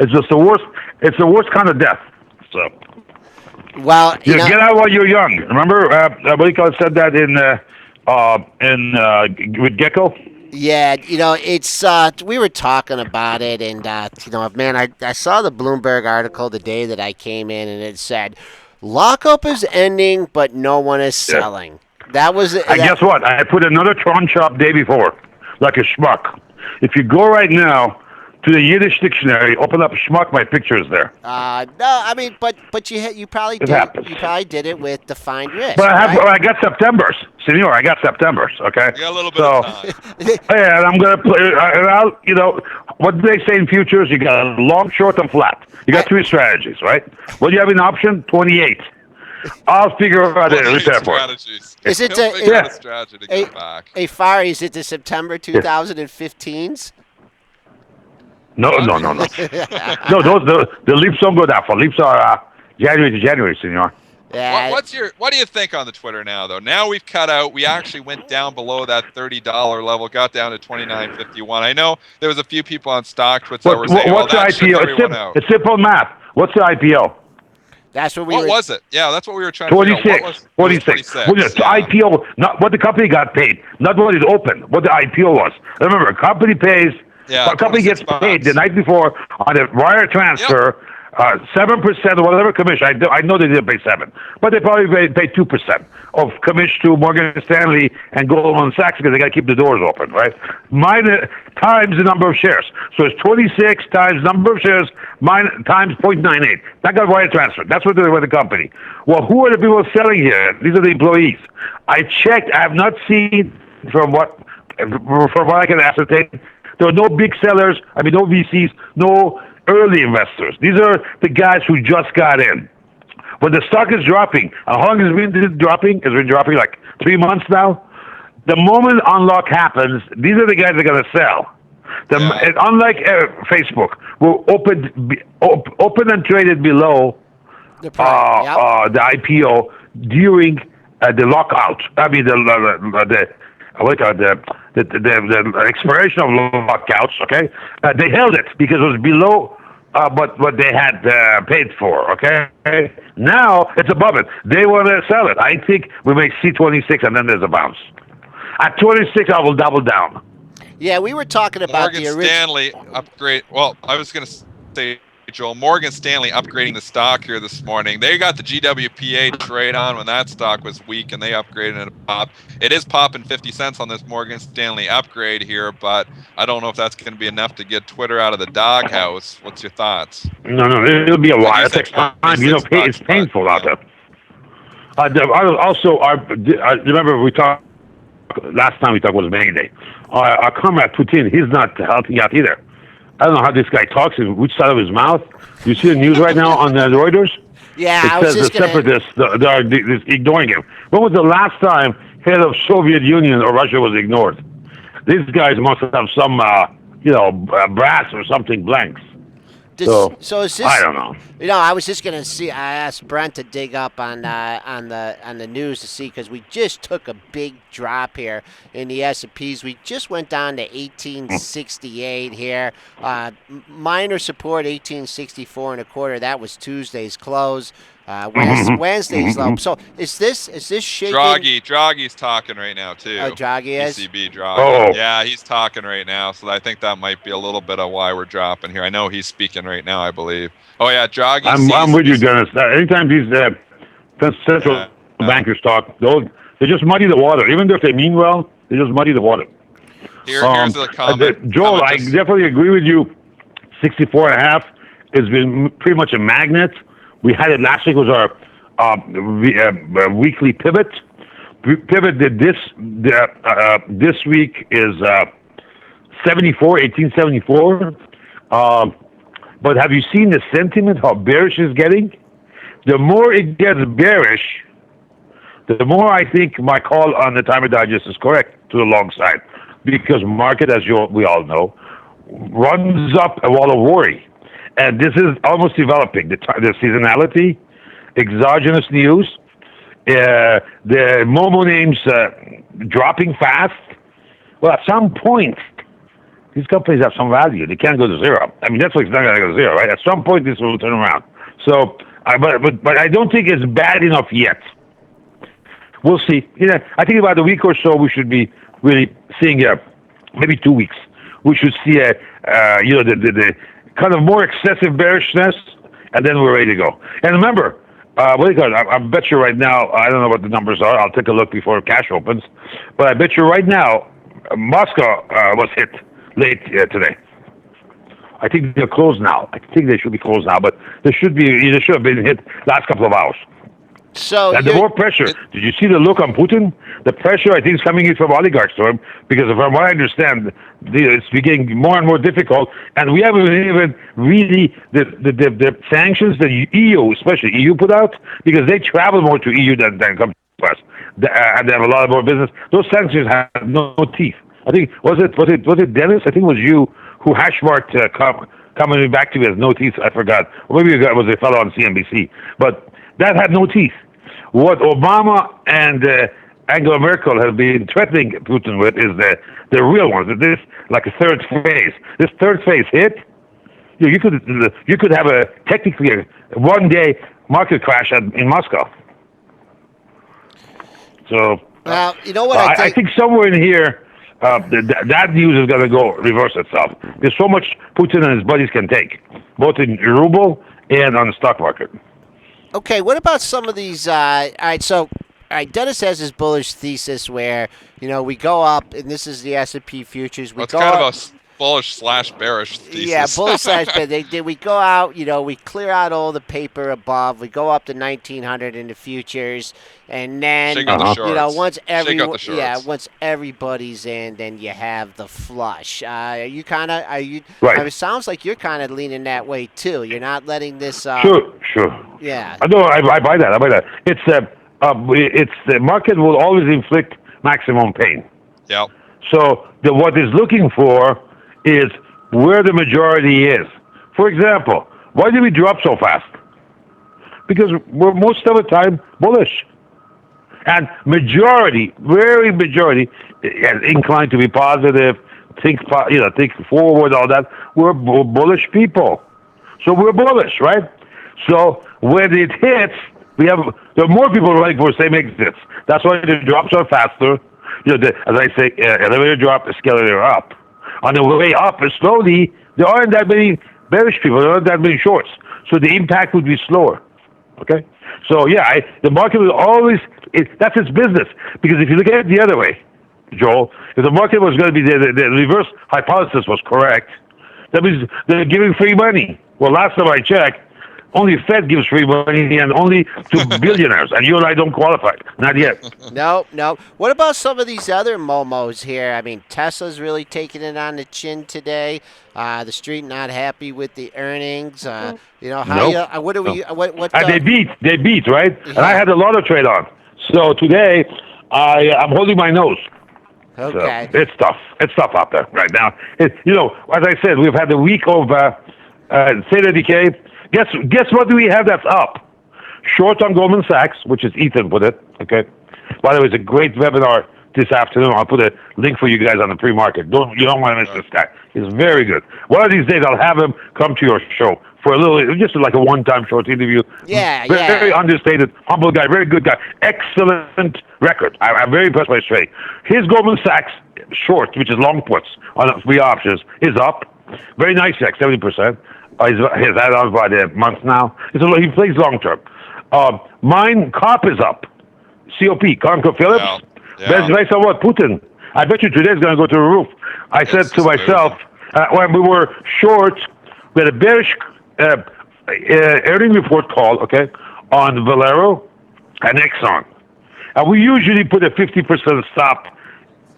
It's just the worst. It's the worst kind of death. So Well, you get out while you're young. Remember, what do you call it? Said that with Gecko. yeah, it's we were talking about it, and man, I saw the Bloomberg article the day that I came in, and it said lockup is ending, but no one is Yeah. selling. That was I guess what? I put another tranche up day before, like a schmuck. If you go right now to the Yiddish dictionary, open up schmuck, my picture is there. No, I mean, but you probably It did happens. you probably did it with defined risk, But right? I got September's, Senor. I got September's. Okay. You got a little bit of time. Yeah, and I'm gonna play. What do they say in futures? You got long, short, and flat. You got three strategies, right? What do you have in option? 28. I'll figure out What it. are Look your there for it. strategies? Is it He'll to- figure out Yeah. a strategy to Hey, get back. hey, Fari, is it the September 2015s? No. No, the leaps don't go that far. Leaps are January to January, Senor. Yeah, What do you think on the Twitter now though? Now we've cut out. We actually went down below that $30 level, got down to $29.51. I know there was a few people on stock Twits that were saying, "Well, What's the that shook IPO? everyone out." It's simple math. What's the IPO? that's what we What were. was it? Yeah, that's what we were trying to figure out. 26. What was, 46. 26. Well, the Yeah. IPO, not what the company got paid, not what it opened, what the IPO was. Remember, a company pays, Yeah, a company gets 26 paid the bucks. night before on a wire transfer, 7% or whatever commission. I know they didn't pay 7, but they probably pay 2% of commission to Morgan Stanley and Goldman Sachs because they got to keep the doors open, right? Times the number of shares. So it's 26 times number of shares times 0.98. That got wire transfer. That's what they were the company. Well, who are the people selling here? These are the employees. I checked. I have not seen from what I can ascertain. There are no big sellers. I mean, no VCs, no early investors. These are the guys who just got in. When the stock is dropping, how long has it been dropping? It's been dropping like 3 months now. The moment unlock happens, these are the guys that are going to sell. Unlike Facebook, will open and traded below The price. Yep. the IPO during the lockout. I mean the expiration of lockouts. Okay, they held it because it was below what they had paid for. Okay, now it's above it. They want to sell it. I think we may see 26, and then there's a bounce. At 26, I will double down. Yeah, we were talking about Morgan the original. Stanley upgrade. Well, I was going to say, Joel, Morgan Stanley upgrading the stock here this morning. They got the GWPA trade on when that stock was weak, and they upgraded it a pop. It is popping 50 cents on this Morgan Stanley upgrade here, but I don't know if that's going to be enough to get Twitter out of the doghouse. What's your thoughts? No, it'll be a Like while. you It said, takes time. 26 It's bucks, painful but, out there. I remember we talked last time we talked was May Day. Our comrade Putin, he's not helping out either. I don't know how this guy talks. Which side of his mouth? You see the news right now on Reuters? Yeah, I It was says just the gonna. separatists they're ignoring him. When was the last time head of Soviet Union or Russia was ignored? These guys must have some, brass or something blanks. So is this? I don't know. I was just gonna see. I asked Brent to dig up on the news to see because we just took a big drop here in the S&Ps. We just went down to 1868 here. Minor support 1864 and a quarter. That was Tuesday's close. Wednesday's low. So is this shaking? Draghi's talking right now too. Oh, Draghi is? ECB Draghi. Oh. Yeah, he's talking right now. So I think that might be a little bit of why we're dropping here. I know he's speaking right now, I believe. Oh yeah, Draghi. I'm with you, Dennis. Anytime these central bankers talk, they just muddy the water. Even if they mean well, they just muddy the water. Here's the comment. Joel, I definitely agree with you. 64.5 has been pretty much a magnet. We had it last week. Was our weekly pivot. Pivot did this week is 1874. But have you seen the sentiment? How bearish it's getting? The more it gets bearish, the more I think my call on the timer digest is correct to the long side, because market, as we all know, runs up a wall of worry, and this is almost developing the seasonality, exogenous news, the Momo names dropping fast. Well, at some point, these companies have some value. They can't go to zero. I mean, Netflix is not going to go to zero, right? At some point, this will turn around. So, but I don't think it's bad enough yet. We'll see. I think about a week or so, we should be really seeing maybe 2 weeks. We should see the kind of more excessive bearishness, and then we're ready to go. And remember, what do you call it? I bet you right now, I don't know what the numbers are. I'll take a look before cash opens. But I bet you right now, Moscow was hit late today. I think they're closed now. I think they should be closed now, but they should have been hit last couple of hours. So and the more pressure. Did you see the look on Putin? The pressure, I think, is coming in from oligarchs to him, because from what I understand, it's becoming more and more difficult. And we haven't even really the sanctions that EU, especially EU, put out, because they travel more to EU than come to us, and they have a lot more business. Those sanctions have no teeth. I think was it Dennis? I think it was you who hash marked coming back to me as no teeth. I forgot. Or maybe it was a fellow on CNBC, but that had no teeth. What Obama and Angela Merkel have been threatening Putin with is the real ones. This like a third phase. This third phase hit. You could have technically a 1 day market crash in Moscow. So well, you know what I think somewhere in here that news is going to go reverse itself. There's so much Putin and his buddies can take, both in ruble and on the stock market. Okay, what about some of these? All right, Dennis has his bullish thesis where we go up, and this is the S&P futures. It's kind of a bullish / bearish thesis. Yeah, bullish / bearish. We go out, we clear out all the paper above. We go up to 1900 in the futures, and then once everybody's in, then you have the flush. Right. It sounds like you're kind of leaning that way too. You're not letting this. Sure. Yeah. No, I buy that. It's the market will always inflict maximum pain. Yeah. So what it's looking for is where the majority is. For example, why did we drop so fast? Because we're most of the time bullish. And very majority, is inclined to be positive, think forward, all that. We're bullish people. So we're bullish, right? So when it hits, there are more people running for the same exits. That's why the drops are faster. As I say, elevator drop, escalator up. On the way up, slowly, there aren't that many bearish people. There aren't that many shorts. So the impact would be slower. Okay? So, the market will always, that's its business. Because if you look at it the other way, Joel, if the market was going to be, the reverse hypothesis was correct, that means they're giving free money. Well, last time I checked, only Fed gives free money, and only to billionaires. And you and I don't qualify. Not yet. No. What about some of these other momos here? I mean, Tesla's really taking it on the chin today. The street not happy with the earnings. What do we? What? They beat, right? Yeah. And I had a lot of trade on. So today, I'm holding my nose. Okay. So it's tough. It's tough out there right now. As I said, we've had a week of state of decay. Guess what do we have that's up? Short on Goldman Sachs, which is Ethan put it. Okay. By the way, it's a great webinar this afternoon. I'll put a link for you guys on the pre-market. You don't want to miss this guy. He's very good. One of these days, I'll have him come to your show for a little, just like a one-time short interview. Very understated, humble guy, very good guy, excellent record. I'm very impressed by his trading. His Goldman Sachs short, which is long puts on three options, is up. Very nice check, 70%. He's had on by the month now. He plays long term. Mine, COP is up. COP, ConocoPhillips. Based on what? Putin. I bet you today's going to go to the roof. I said to myself, when we were short, we had a bearish earning report call, okay, on Valero and Exxon. And we usually put a 50% stop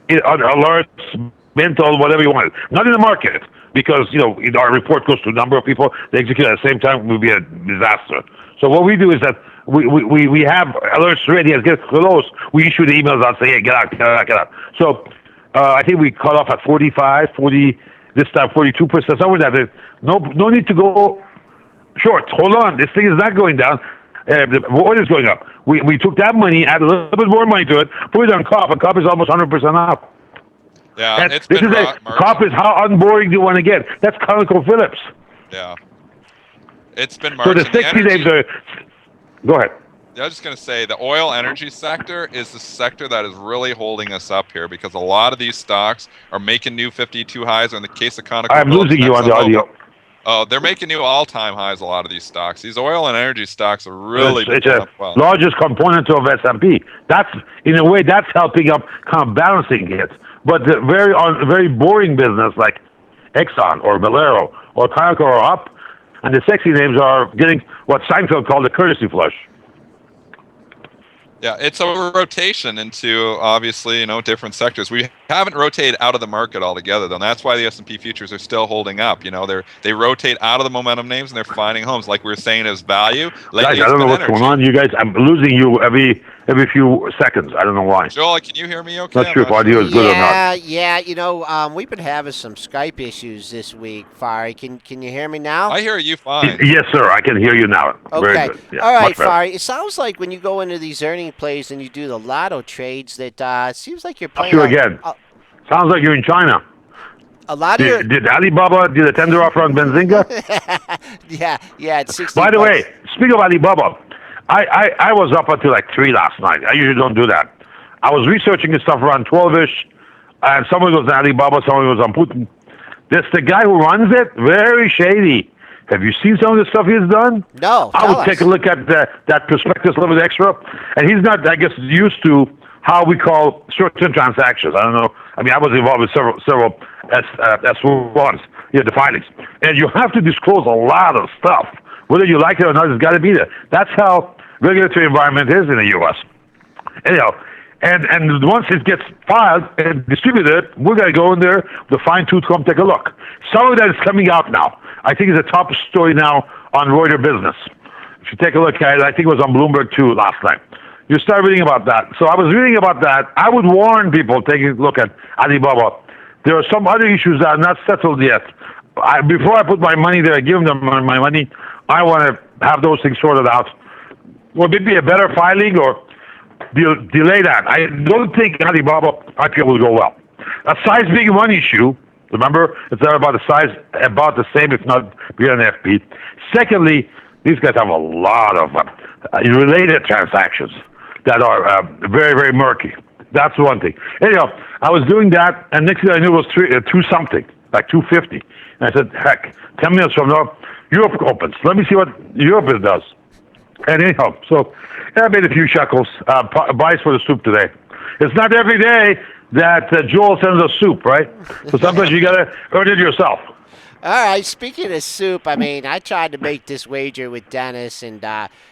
on alerts, mental, whatever you want. Not in the market, because, our report goes to a number of people. They execute at the same time, it would be a disaster. So what we do is that we have alerts ready. As it gets close, we issue the emails out, say, hey, get out, get out, get out. So I think we cut off at 45, 40, this time 42%, somewhere like that. No need to go short. Hold on. This thing is not going down. The oil is going up. We took that money, added a little bit more money to it, put it on COP, and COP is almost 100% up. Yeah, And it's this been is COP is how unboring do you want to get. That's ConocoPhillips. Yeah, it's been So marching. the 60 days are... Go ahead. I was just going to say the oil energy sector is the sector that is really holding us up here because a lot of these stocks are making new 52 highs, or in the case of ConocoPhillips, I'm losing you on the audio. Oh, they're making new all-time highs, a lot of these stocks. These oil and energy stocks are really It's doing a up well. largest component of S&P. That's, in a way, that's helping up, kind of balancing it. But the very boring business like Exxon or Valero or Conoco are up, and the sexy names are getting what Seinfeld called the courtesy flush. Yeah, it's a rotation into obviously different sectors. We haven't rotated out of the market altogether, though. And that's why the S&P futures are still holding up. They rotate out of the momentum names and they're finding homes. Like we were saying, as value. Lately, Guys, I don't know what's going on. You guys, I'm losing you every few seconds. I don't know why. Joel, can you hear me? Okay. Not sure if audio is good or not. Yeah. We've been having some Skype issues this week, Fari. Can you hear me now? I hear you fine. Yes, sir. I can hear you now. Okay. Very good. Yeah, all right, much better. Fari. It sounds like when you go into these earning plays and you do the lotto trades, that it seems like you're playing. Sure, again. Sounds like you're in China. A lot of your... Did Alibaba do the tender offer on Benzinga? yeah. It's 60. By the way, speaking of Alibaba, I was up until like 3 last night. I usually don't do that. I was researching this stuff around 12-ish, and someone was on Alibaba, someone was on Putin. This the guy who runs it, very shady. Have you seen some of the stuff he's done? No. I would take a look at that prospectus a little bit extra, and he's not, I guess, used to how we call short-term transactions. I don't know. I mean, I was involved with several S1s, the filings, and you have to disclose a lot of stuff. Whether you like it or not, it's got to be there. That's how regulatory environment is in the U.S. Anyhow, and once it gets filed and distributed, we're going to go in there with a fine-tooth comb, take a look. Some of that is coming out now. I think it's a top story now on Reuters Business. If you take a look at it, I think it was on Bloomberg too last night. You start reading about that. So I was reading about that. I would warn people taking a look at Alibaba. There are some other issues that are not settled yet. Before I put my money there, I give them my money, I want to have those things sorted out. Or maybe a better filing or delay that. I don't think Alibaba IPO will go well. A size being one issue. Remember, it's about the size, about the same, if not bigger than FP. Secondly, these guys have a lot of related transactions that are very, very murky. That's one thing. Anyhow, I was doing that, and next thing I knew it was 2 something, like 250. And I said, heck, 10 minutes from now, Europe opens. Let me see what Europe does. And anyhow, so I made a few shekels. Buys for the soup today. It's not every day that Joel sends us soup, right? So sometimes you got to earn it yourself. All right. Speaking of soup, I mean, I tried to make this wager with Dennis, and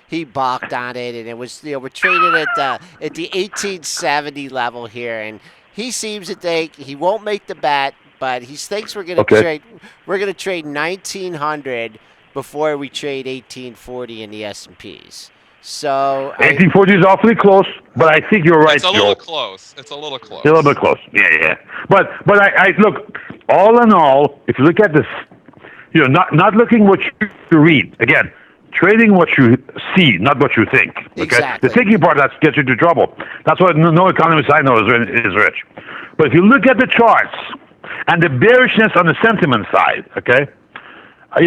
he balked on it. And it was, we're trading at the 1870 level here, and he seems to think he won't make the bet, but he thinks we're going to trade. We're going to trade 1900 before we trade 1840 in the S&Ps. So 1840 is awfully close, but I think you're right, It's a Joel. little close. It's a little close. A little bit close. Yeah. But I look, all in all, if you look at this, not looking what you read. Again, trading what you see, not what you think. Okay? Exactly. The thinking part that gets you into trouble. That's why no economist I know is rich. But if you look at the charts and the bearishness on the sentiment side, okay. I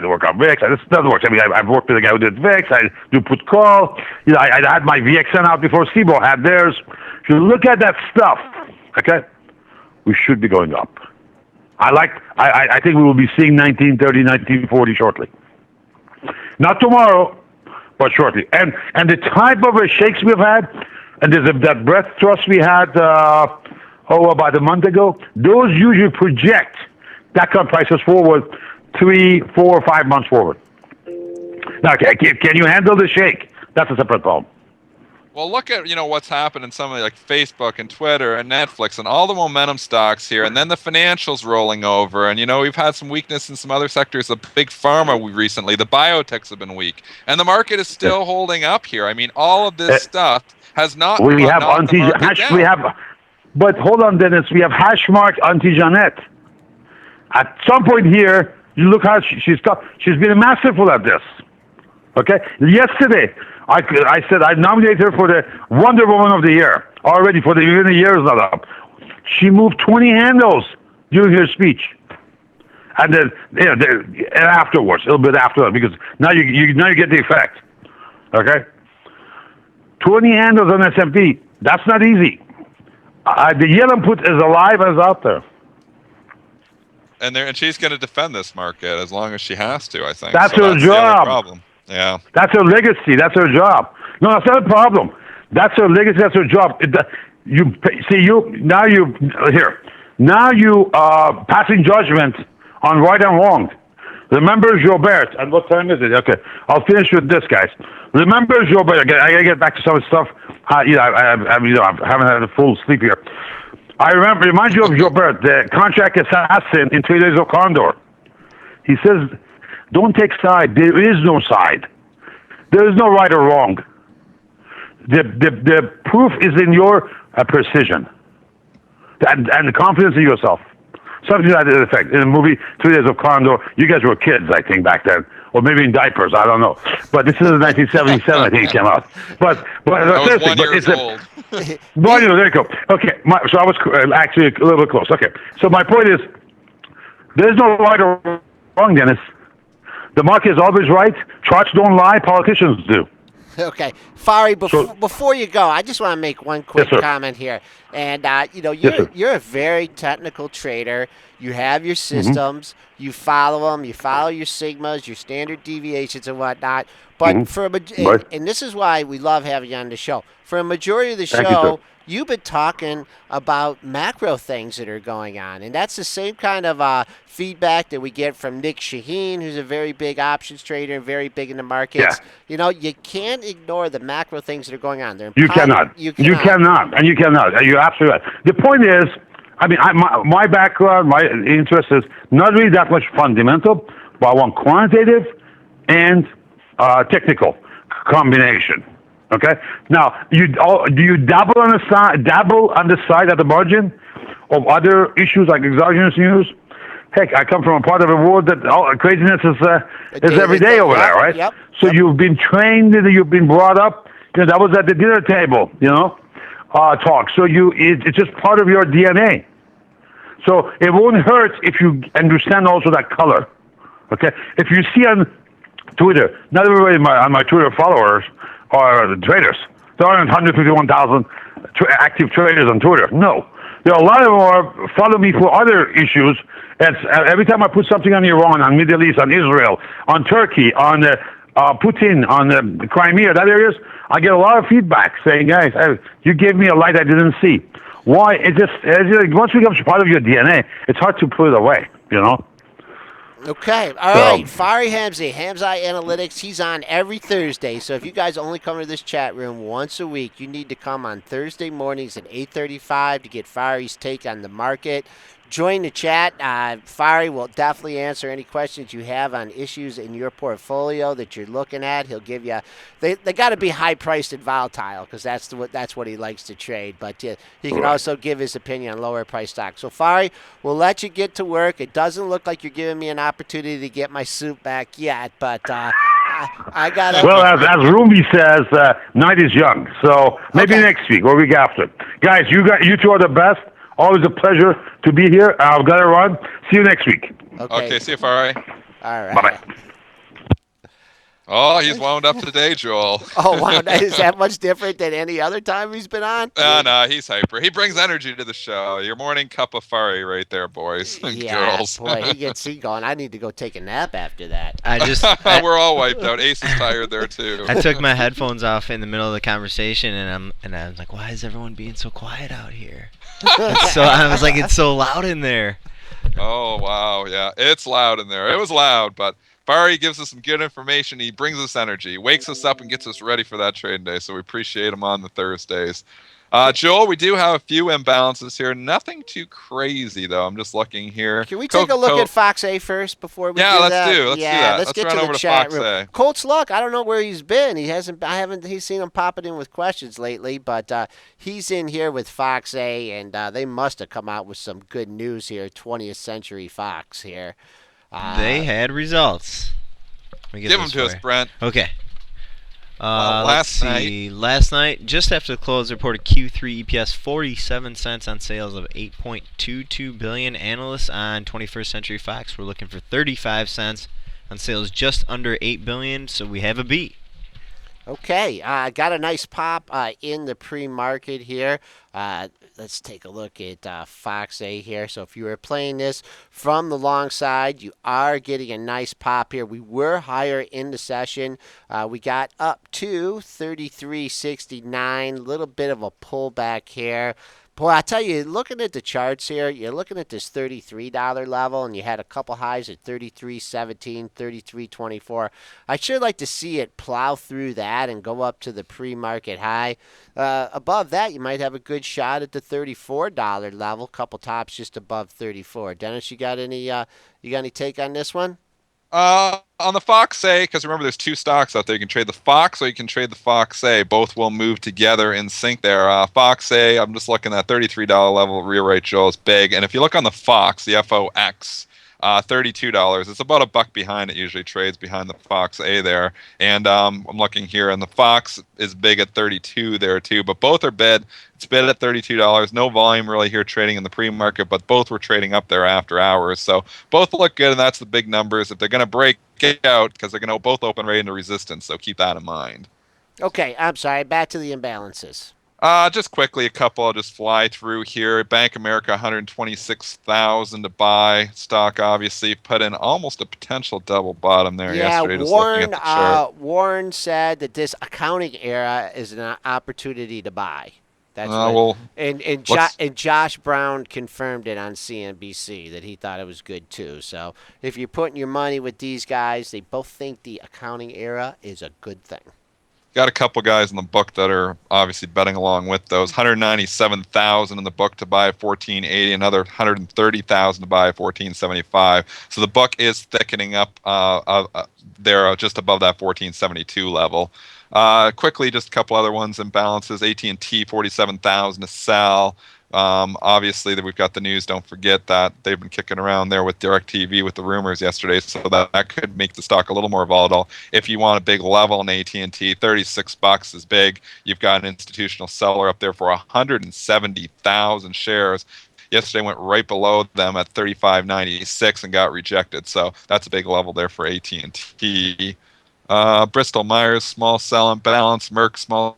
work on VIX. This doesn't work. I mean, I've worked with a guy who did VIX. I do put call. I had my VXN out before SIBO had theirs. If you look at that stuff, okay, we should be going up. I think we will be seeing 1930, 1940 shortly. Not tomorrow, but shortly. And the type of shakes we've had, and there's that breadth thrust we had about a month ago, those usually project that kind of prices forward 3, 4, 5 months forward. Now, can you handle the shake? That's a separate problem. Well, look at what's happened in some of like Facebook and Twitter and Netflix and all the momentum stocks here, and then the financials rolling over, and we've had some weakness in some other sectors. The big pharma recently, the biotechs have been weak, and the market is still holding up here. I mean, all of this stuff has not We have knocked the market down. But hold on, Dennis. We have hash mark Auntie Jeanette. At some point here, you look how she's got. She's been masterful at this. Okay. Yesterday, I said I nominated her for the Wonder Woman of the Year already. Even the year is not up. She moved 20 handles during her speech, and then and afterwards, a little bit after that, because now you get the effect. Okay. 20 handles on S&P. That's not easy. The yellow put is alive and is out there. And she's going to defend this market as long as she has to, I think. That's so her that's job. The other problem. Yeah. That's her legacy. That's her job. No, that's not a problem. That's her legacy. That's her job. Now you passing judgment on right and wrong. Remember Joubert. And what time is it? Okay, I'll finish with this, guys. Remember Joubert. I gotta get back to some of the stuff. I haven't had a full sleep here. Remind you of Joubert, the contract assassin in 3 Days of Condor. He says, "Don't take side. There is no side. There is no right or wrong. The proof is in your precision and the confidence in yourself." Something like that effect. In the movie 3 Days of Condor, you guys were kids, I think, back then. Or maybe in diapers, I don't know. But this is 1977, I think it came out. But I was 1 year old. 1 year, there you go. Okay, so I was actually a little bit close. Okay, so my point is, there's no right or wrong, Dennis. The market is always right. Charts don't lie. Politicians do. Okay, Fari. Before you go, I just want to make one quick comment here. And you're a very technical trader. You have your systems. You follow them. You follow your sigmas, your standard deviations, and whatnot. But and this is why we love having you on the show. For a majority of the show, you've been talking about macro things that are going on, and that's the same kind of feedback that we get from Nick Shaheen, who's a very big options trader and very big in the markets. Yeah. You can't ignore the macro things that are going on. You cannot. You cannot. You're absolutely right. The point is, I mean, my background, my interest is not really that much fundamental, but I want quantitative and technical combination. Okay. Now, do you dabble on the side at the margin of other issues like exogenous news? Heck, I come from a part of the world that craziness is every day over there, right? Yep. So you've been trained, you've been brought up. That was at the dinner table, talk. So it's just part of your DNA. So it won't hurt if you understand also that color. Okay. If you see on Twitter, not everybody on my Twitter followers are traders. There aren't 151,000 active traders on Twitter. No. There are a lot of them who follow me for other issues. And every time I put something on Iran, on Middle East, on Israel, on Turkey, on Putin, on the Crimea, that areas, I get a lot of feedback saying, guys, you gave me a light I didn't see. Why? It's once it becomes part of your DNA, it's hard to put it away, Okay. All right. Fari Hamzei, Hamzei Analytics. He's on every Thursday. So if you guys only come to this chat room once a week, you need to come on Thursday mornings at 8:35 to get Fari's take on the market. Join the chat. Fari will definitely answer any questions you have on issues in your portfolio that you're looking at. He'll give you. They got to be high priced and volatile because that's what he likes to trade. But he can also give his opinion on lower price stocks. So Fari, we'll let you get to work. It doesn't look like you're giving me an opportunity to get my soup back yet, but I got to. Well, as Rumi says, night is young. So maybe next week or week after, guys. You two are the best. Always a pleasure to be here. I've got to run. See you next week. Okay, see you, Fari. All right. Bye-bye. Oh, he's wound up today, Joel. Oh, wow. Is that much different than any other time he's been on? No, he's hyper. He brings energy to the show. Your morning cup of Fari right there, boys and girls. Boy, he gets going. I need to go take a nap after that. We're all wiped out. Ace is tired there, too. I took my headphones off in the middle of the conversation, and I was like, why is everyone being so quiet out here? So I was like, it's so loud in there. Oh wow, yeah, it's loud in there. It was loud, but Fari gives us some good information. He brings us energy, wakes us up, and gets us ready for that trade day. So we appreciate him on the Thursdays. Joel, we do have a few imbalances here. Nothing too crazy though. I'm just looking here. Can we take a look Coca-Cola. at Fox A first before we Yeah, do let's that? do. Let's do Yeah, that. let's Let's get run to the over to chat Fox room. A. Colts Luck, I don't know where he's been. He's seen him popping in with questions lately, but he's in here with Fox A, and they must have come out with some good news here. 20th Century Fox here. They had results. Let me get Give them this to us, for you. Brent. Okay. Well, Let's last night. see. Last night, just after the close, reported Q3 EPS 47 cents on sales of 8.22 billion. Analysts on 21st Century Fox were looking for 35 cents on sales just under 8 billion. So we have a beat. Okay, got a nice pop in the pre-market here. Let's take a look at Fox A here. So if you were playing this from the long side, you are getting a nice pop here. We were higher in the session. We got up to 33.69. A little bit of a pullback here. Boy, I tell you, looking at the charts here, you're looking at this $33 level, and you had a couple highs at 33.17, 33.24. I sure like to see it plow through that and go up to the pre-market high. Above that, you might have a good shot at the $34 level. Couple tops just above 34. Dennis, you got any take on this one? On the Fox A, because remember there's two stocks out there. You can trade the Fox or you can trade the Fox A. Both will move together in sync there. Fox A, I'm just looking at $33 level. Rear right, Joel, is big. And if you look on the Fox, the FOX, $32. It's about a buck behind. It usually trades behind the Fox A there. And I'm looking here, and the Fox is big at 32 there too. But both are bid. It's bid at $32. No volume really here trading in the pre-market, but both were trading up there after hours. So both look good, and that's the big numbers. If they're going to break out, because they're going to both open right into resistance, so keep that in mind. Okay, I'm sorry. Back to the imbalances. Just quickly, a couple I'll just fly through here. Bank America, 126,000 to buy. Stock obviously put in almost a potential double bottom there Yeah, yesterday. Just looking at the chart. Warren said that this accounting era is an opportunity to buy. That's what, Well, let's. and Josh Brown confirmed it on CNBC that he thought it was good too. So if you're putting your money with these guys, they both think the accounting era is a good thing. Got a couple guys in the book that are obviously betting along with those. 197,000 in the book to buy 1480, another 130,000 to buy 1475. So the book is thickening up there just above that 1472 level. Quickly, just a couple other ones in balances. AT&T 47,000 to sell. Obviously, that we've got the news. Don't forget that they've been kicking around there with DirecTV with the rumors yesterday, so that could make the stock a little more volatile. If you want a big level in AT&T, $36 is big. You've got an institutional seller up there for 170,000 shares. Yesterday went right below them at 35.96 and got rejected. So that's a big level there for AT&T. Bristol Myers, small sell imbalance. Merck, small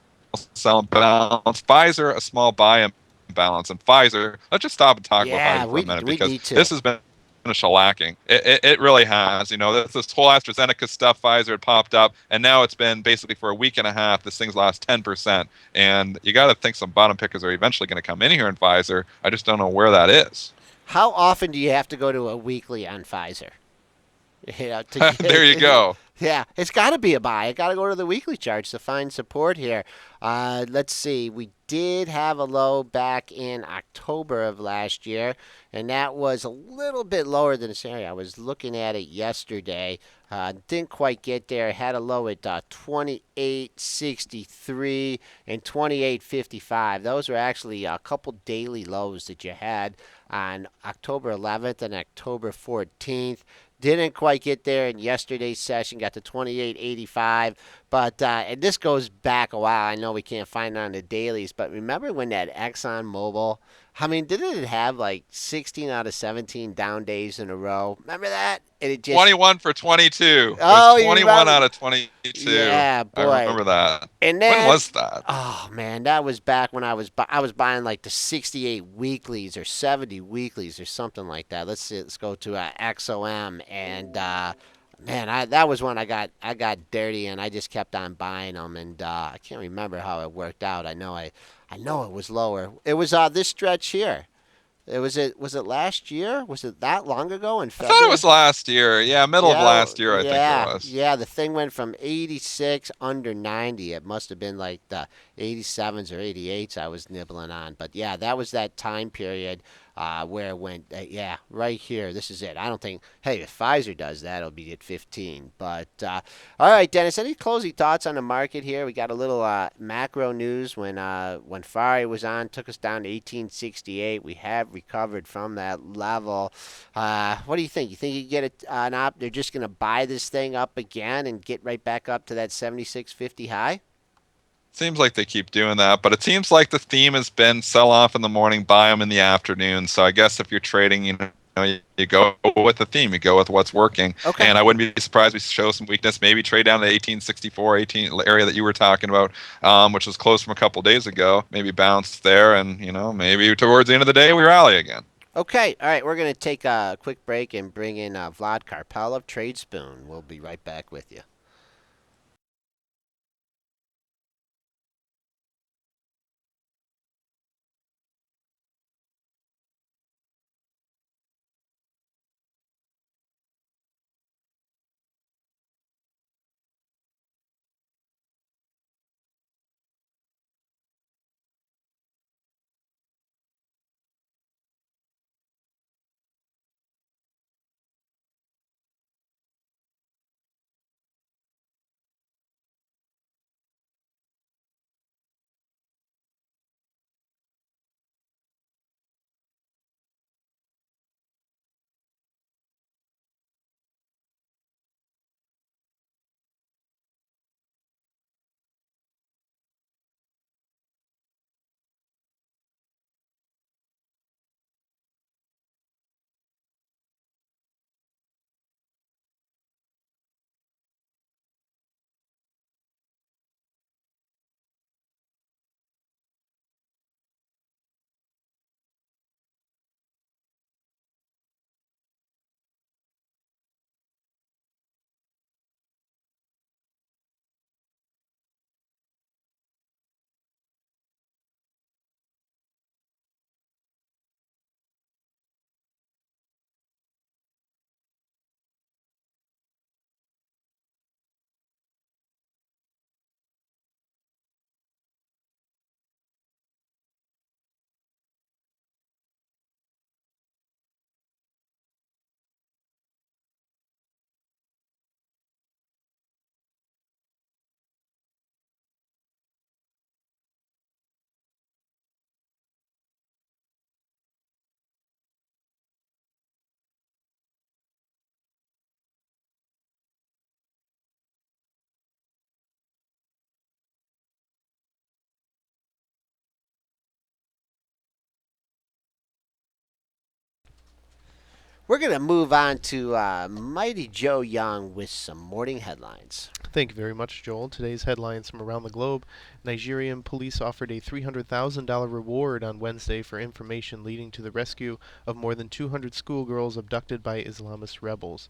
sell imbalance. Pfizer, a small buy imbalance. And Pfizer, let's just stop and talk about Yeah, Pfizer for a minute, we because need to. this has been a shellacking. It really has. You know, this whole AstraZeneca stuff, Pfizer had popped up, and now it's been basically for a week and a half. This thing's lost 10%. And you got to think some bottom pickers are eventually going to come in here in Pfizer. I just don't know where that is. How often do you have to go to a weekly on Pfizer? There you go. Yeah, it's got to be a buy. I got to go to the weekly charts to find support here. Let's see. We did have a low back in October of last year, and that was a little bit lower than this area. I was looking at it yesterday. Didn't quite get there. Had a low at 28.63 and 28.55. Those were actually a couple daily lows that you had on October 11th and October 14th. Didn't quite get there in yesterday's session. Got to 28.85. But and this goes back a while. I know we can't find it on the dailies, but remember when that Exxon Mobil? I mean, didn't it have like 16 out of 17 down days in a row? Remember that? And it just 21 for 22. Oh, It was you 21 remember? out of 22. Yeah, boy. I remember that. And When then was that? oh man, that was back when I was buying like the 68 weeklies or 70 weeklies or something like that. Let's see, let's go to XOM and man, that was when I got dirty and I just kept on buying them and I can't remember how it worked out. I know it was lower. It was this stretch here. Was it last year? Was it that long ago in I thought it was February? last year. Yeah, middle of Yeah, last year, I think it yeah, was. yeah. The thing went from 86 under 90. It must have been like the 87s or 88s I was nibbling on. But yeah, that was that time period where it went. Yeah, right here. This is it. I don't think. Hey, if Pfizer does that, it'll be at 15. But all right, Dennis. Any closing thoughts on the market here? We got a little macro news when Fari was on, took us down to 1868. We have recovered from that level. What do you think? You think you get an op? They're just going to buy this thing up again and get right back up to that 76.50 high? Seems like they keep doing that, but it seems like the theme has been sell off in the morning, buy them in the afternoon. So I guess if you're trading, you go with the theme, you go with what's working. Okay. And I wouldn't be surprised if we show some weakness. Maybe trade down to 1864, 18 area that you were talking about, which was close from a couple days ago. Maybe bounce there, and maybe towards the end of the day we rally again. Okay. All right. We're going to take a quick break and bring in Vlad Karpel of Tradespoon. We'll be right back with you. We're going to move on to Mighty Joe Young with some morning headlines. Thank you very much, Joel. Today's headlines from around the globe. Nigerian police offered a $300,000 reward on Wednesday for information leading to the rescue of more than 200 schoolgirls abducted by Islamist rebels.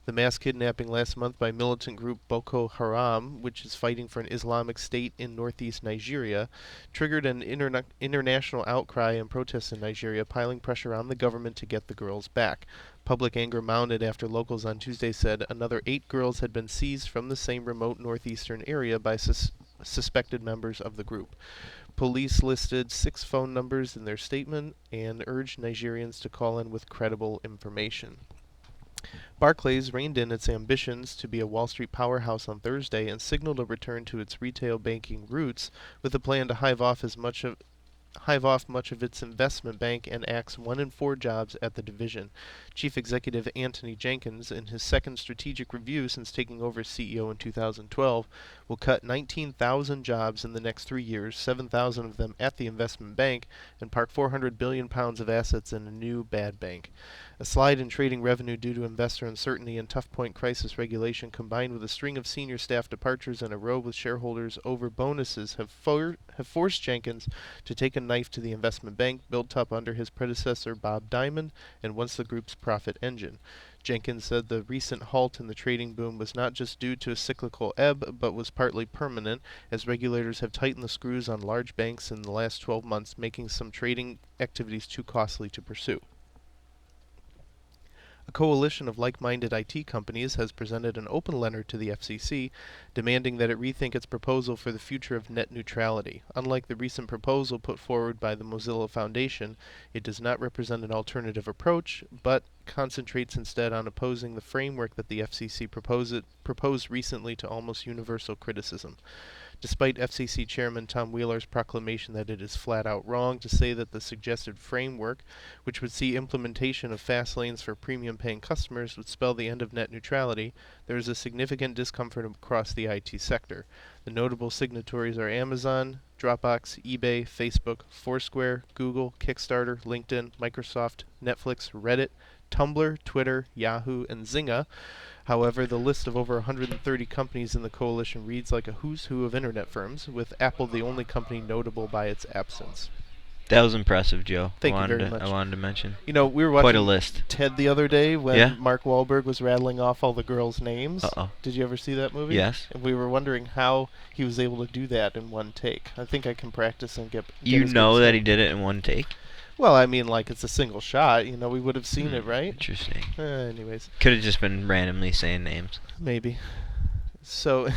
The mass kidnapping last month by militant group Boko Haram, which is fighting for an Islamic state in northeast Nigeria, triggered an international outcry and protests in Nigeria, piling pressure on the government to get the girls back. Public anger mounted after locals on Tuesday said another 8 girls had been seized from the same remote northeastern area by suspected members of the group. Police listed 6 phone numbers in their statement and urged Nigerians to call in with credible information. Barclays reined in its ambitions to be a Wall Street powerhouse on Thursday and signaled a return to its retail banking roots with a plan to hive off much of its investment bank and axe 1 in 4 jobs at the division. Chief Executive Anthony Jenkins, in his second strategic review since taking over as CEO in 2012, will cut 19,000 jobs in the next 3 years, 7,000 of them at the investment bank, and park £400 billion of assets in a new bad bank. A slide in trading revenue due to investor uncertainty and tough point crisis regulation combined with a string of senior staff departures in a row with shareholders over bonuses have forced Jenkins to take a knife to the investment bank built up under his predecessor Bob Diamond and once the group's profit engine. Jenkins said the recent halt in the trading boom was not just due to a cyclical ebb, but was partly permanent, as regulators have tightened the screws on large banks in the last 12 months, making some trading activities too costly to pursue. A coalition of like-minded IT companies has presented an open letter to the FCC demanding that it rethink its proposal for the future of net neutrality. Unlike the recent proposal put forward by the Mozilla Foundation, it does not represent an alternative approach, but concentrates instead on opposing the framework that the FCC proposed recently to almost universal criticism. Despite FCC Chairman Tom Wheeler's proclamation that it is flat out wrong to say that the suggested framework, which would see implementation of fast lanes for premium paying customers, would spell the end of net neutrality, there is a significant discomfort across the IT sector. The notable signatories are Amazon, Dropbox, eBay, Facebook, Foursquare, Google, Kickstarter, LinkedIn, Microsoft, Netflix, Reddit, Tumblr, Twitter, Yahoo, and Zynga. However, the list of over 130 companies in the coalition reads like a who's who of internet firms, with Apple the only company notable by its absence. That was impressive, Joe. Thank you very much. I wanted to mention. You know, we were Quite a watching list. Ted the other day when Yeah? Mark Wahlberg was rattling off all the girls' names. Uh-oh. Did you ever see that movie? Yes. And we were wondering how he was able to do that in one take. I think I can practice and get You as good know as that him. he did it in one take? Well, I mean, like, it's a single shot. You know, we would have seen it, right? Interesting. Anyways, Could have just been randomly saying names. maybe. So,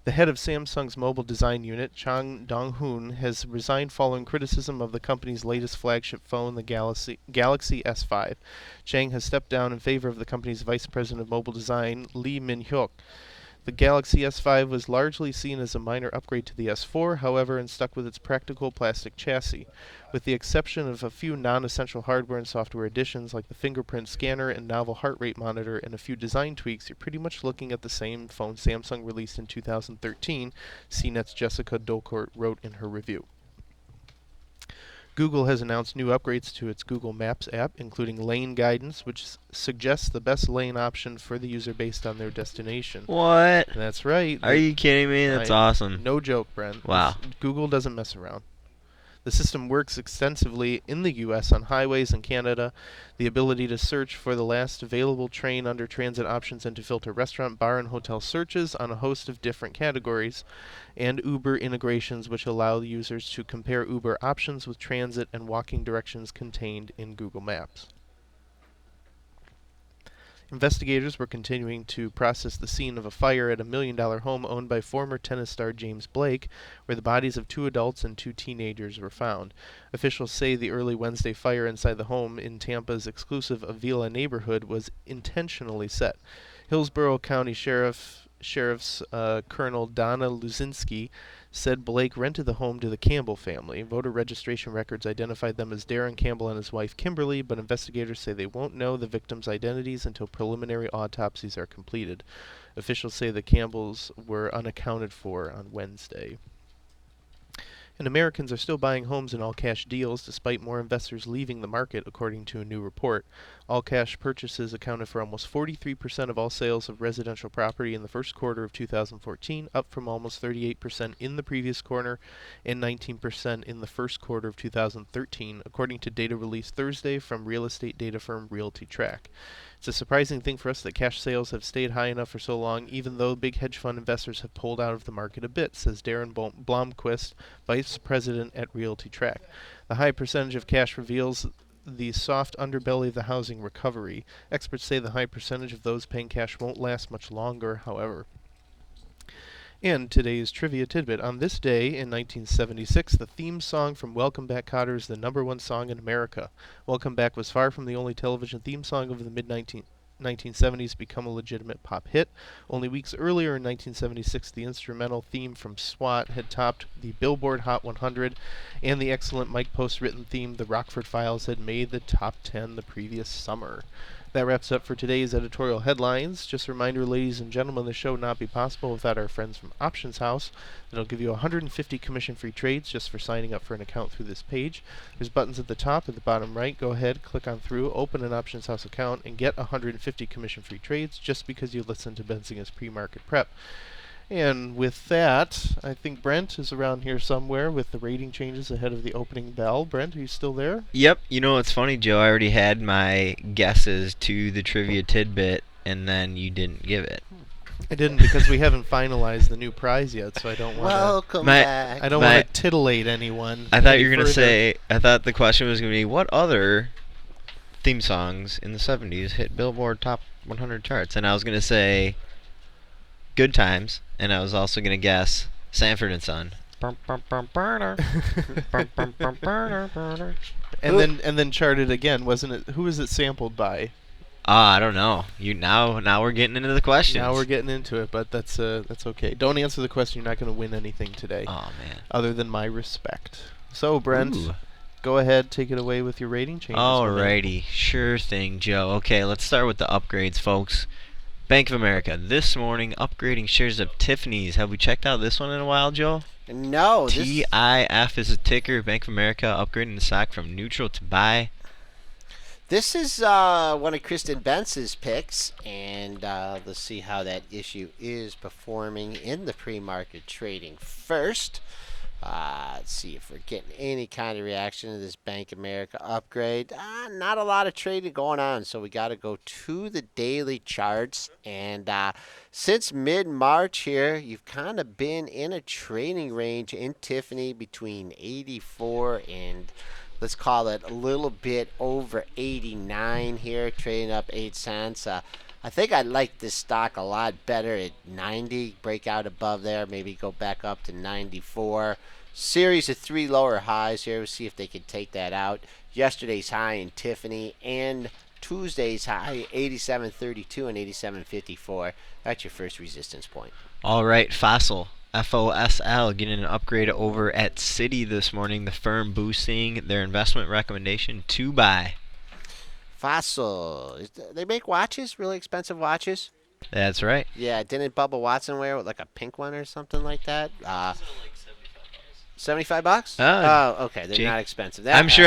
the head of Samsung's mobile design unit, Chang Dong-hoon, has resigned following criticism of the company's latest flagship phone, the Galaxy S5. Chang has stepped down in favor of the company's vice president of mobile design, Lee Min-hyuk. The Galaxy S5 was largely seen as a minor upgrade to the S4, however, and stuck with its practical plastic chassis. With the exception of a few non-essential hardware and software additions like the fingerprint scanner and novel heart rate monitor and a few design tweaks, you're pretty much looking at the same phone Samsung released in 2013, CNET's Jessica Dolcourt wrote in her review. Google has announced new upgrades to its Google Maps app, including lane guidance, which suggests the best lane option for the user based on their destination. What? That's right. Are you kidding me? That's awesome. No joke, Brent. Wow. Google doesn't mess around. The system works extensively in the U.S. on highways in Canada. The ability to search for the last available train under transit options and to filter restaurant, bar, and hotel searches on a host of different categories, and Uber integrations which allow users to compare Uber options with transit and walking directions contained in Google Maps. Investigators were continuing to process the scene of a fire at a $1 million home owned by former tennis star James Blake, where the bodies of 2 adults and 2 teenagers were found. Officials say the early Wednesday fire inside the home in Tampa's exclusive Avila neighborhood was intentionally set. Hillsborough County Sheriff's Colonel Donna Luzinski said Blake rented the home to the Campbell family. Voter registration records identified them as Darren Campbell and his wife Kimberly, but investigators say they won't know the victims' identities until preliminary autopsies are completed. Officials say the Campbells were unaccounted for on Wednesday. And Americans are still buying homes in all-cash deals despite more investors leaving the market, according to a new report. All-cash purchases accounted for almost 43% of all sales of residential property in the first quarter of 2014, up from almost 38% in the previous quarter and 19% in the first quarter of 2013, according to data released Thursday from real estate data firm Realty Track. It's a surprising thing for us that cash sales have stayed high enough for so long, even though big hedge fund investors have pulled out of the market a bit, says Darren Blomquist, vice president at Realty Track. The high percentage of cash reveals the soft underbelly of the housing recovery. Experts say the high percentage of those paying cash won't last much longer, however. And today's trivia tidbit. On this day in 1976, the theme song from Welcome Back, Kotter is the #1 song in America. Welcome Back was far from the only television theme song of the mid-1970s become a legitimate pop hit. Only weeks earlier in 1976, the instrumental theme from SWAT had topped the Billboard Hot 100, and the excellent Mike Post written theme, The Rockford Files, had made the top 10 the previous summer. That wraps up for today's editorial headlines. Just a reminder, ladies and gentlemen, the show would not be possible without our friends from Options House. That'll give you 150 commission-free trades just for signing up for an account through this page. There's buttons at the top, at the bottom right. Go ahead, click on through, open an Options House account, and get 150 commission-free trades just because you listen to Benzinga's pre-market prep. And with that, I think Brent is around here somewhere with the rating changes ahead of the opening bell. Brent, are you still there? Yep. You know what's funny, Joe? I already had my guesses to the trivia tidbit, and then you didn't give it. I didn't because we haven't finalized the new prize yet, so I don't want to. Welcome My- back. I don't My- want to titillate anyone. I thought any you were gonna further. say. I thought the question was gonna be what other theme songs in the '70s hit Billboard Top 100 charts, and I was gonna say Good Times, and I was also gonna guess Sanford and Son. And then charted again, wasn't it? Who was it sampled by? I don't know. You now we're getting into the questions. Now we're getting into it, but that's okay. Don't answer the question. You're not going to win anything today, Oh man. other than my respect. So Brent, Ooh. go ahead, take it away with your rating changes. my man. Alrighty, sure thing, Joe. Okay, let's start with the upgrades, folks. Bank of America this morning upgrading shares of Tiffany's. Have we checked out this one in a while, Joe? No, this, TIF is a ticker. Bank of America upgrading the stock from neutral to buy. this is one of Kristen Bentz's picks, and let's see how that issue is performing in the pre-market trading first. Let's see if we're getting any kind of reaction to this Bank of America upgrade. Not a lot of trading going on, so we got to go to the daily charts. And since mid-March here, you've kind of been in a trading range in Tiffany between 84 and let's call it a little bit over 89 here, trading up 8 cents. I think I like this stock a lot better at 90. Break out above there, maybe go back up to 94. Series of 3 lower highs here. We'll see if they can take that out. Yesterday's high in Tiffany and Tuesday's high 87.32 and 87.54. That's your first resistance point. All right, Fossil. FOSL getting an upgrade over at Citi this morning. The firm boosting their investment recommendation to buy. Fossil. They make watches, really expensive watches. That's right. Yeah, didn't Bubba Watson wear like a pink one or something like that? $75? Oh, okay. They're Jake, not expensive. I'm sure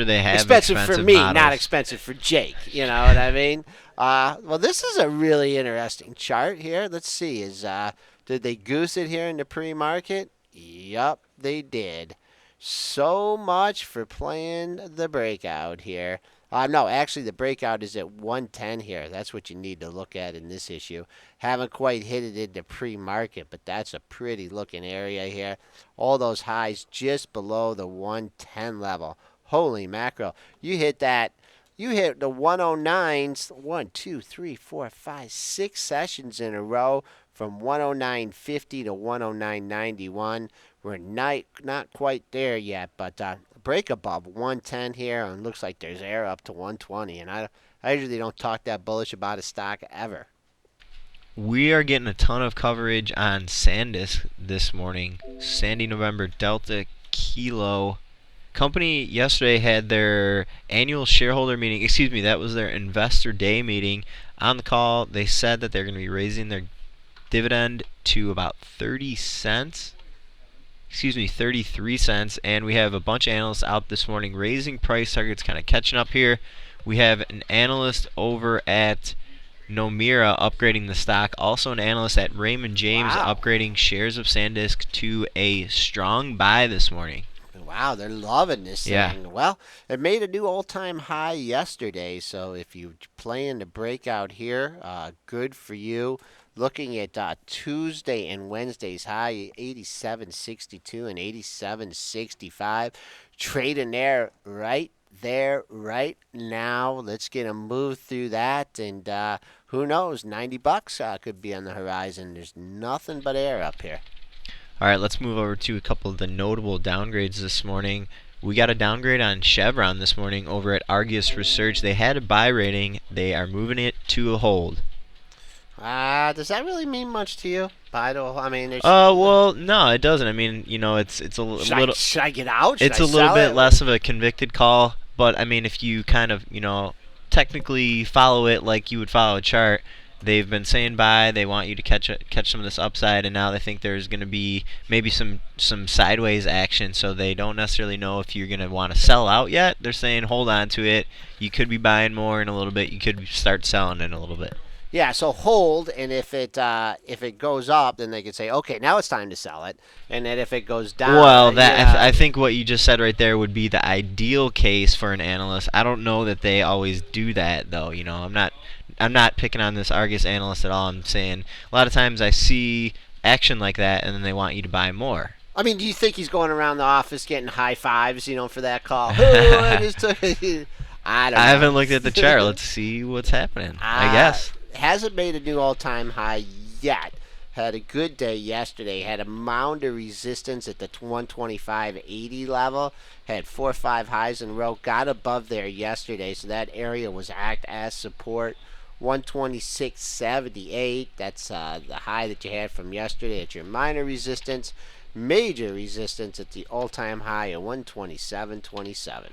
they have expensive for me, models. not expensive for Jake. You know what I mean? Well, this is a really interesting chart here. Let's see. Did they goose it here in the pre-market? Yup, they did. So much for playing the breakout here. No, actually, the breakout is at 110 here. That's what you need to look at in this issue. Haven't quite hit it in the pre-market, but that's a pretty looking area here. All those highs just below the 110 level. Holy mackerel. You hit that. You hit the 109s 1, 2, 3, 4, 5, 6 sessions in a row from 109.50 to 109.91. We're not quite there yet, but break above 110 here, and looks like there's air up to 120. And I usually don't talk that bullish about a stock ever. We are getting a ton of coverage on SanDisk this morning. Sandy November Delta Kilo. Company yesterday had their annual shareholder meeting. Excuse me, that was their investor day meeting. On the call, they said that they're going to be raising their dividend to about 30 cents. Excuse me, 33 cents. And we have a bunch of analysts out this morning raising price targets, kind of catching up here. We have an analyst over at Nomura upgrading the stock. Also an analyst at Raymond James upgrading shares of SanDisk to a strong buy this morning. Wow, they're loving this Yeah. thing. Well, it made a new all-time high yesterday, so if you're playing the breakout here, good for you. Looking at Tuesday and Wednesday's high, 87.62 and 87.65. Trading there right now. Let's get a move through that, and who knows, $90 could be on the horizon. There's nothing but air up here. All right, let's move over to a couple of the notable downgrades this morning. We got a downgrade on Chevron this morning over at Argus Research. They had a buy rating. They are moving it to a hold. Does that really mean much to you? I mean, there's. Well, no, it doesn't. I mean, it's a little. Should I get out? Should It's I a little sell bit it? less of a convicted call, but I mean, if you kind of, technically follow it like you would follow a chart, they've been saying buy. They want you to catch some of this upside, and now they think there's going to be maybe some sideways action. So they don't necessarily know if you're going to want to sell out yet. They're saying hold on to it. You could be buying more in a little bit. You could start selling in a little bit. Yeah, so hold, and if it goes up, then they can say, okay, now it's time to sell it. And then if it goes down, Well, that I yeah, think what you just said right there would be the ideal case for an analyst. I don't know that they always do that though. I'm not picking on this Argus analyst at all. I'm saying a lot of times I see action like that, and then they want you to buy more. I mean, do you think he's going around the office getting high fives, for that call? Oh, I just took it. I don't I know. haven't looked at the chart. Let's see what's happening. I uh, guess. hasn't made a new all-time high yet. Had a good day yesterday. Had a mound of resistance at the 125.80 level. Had 4 or 5 highs in a row. Got above there yesterday, so that area was act as support. 126.78. That's the high that you had from yesterday at your minor resistance. Major resistance at the all-time high of 127.27.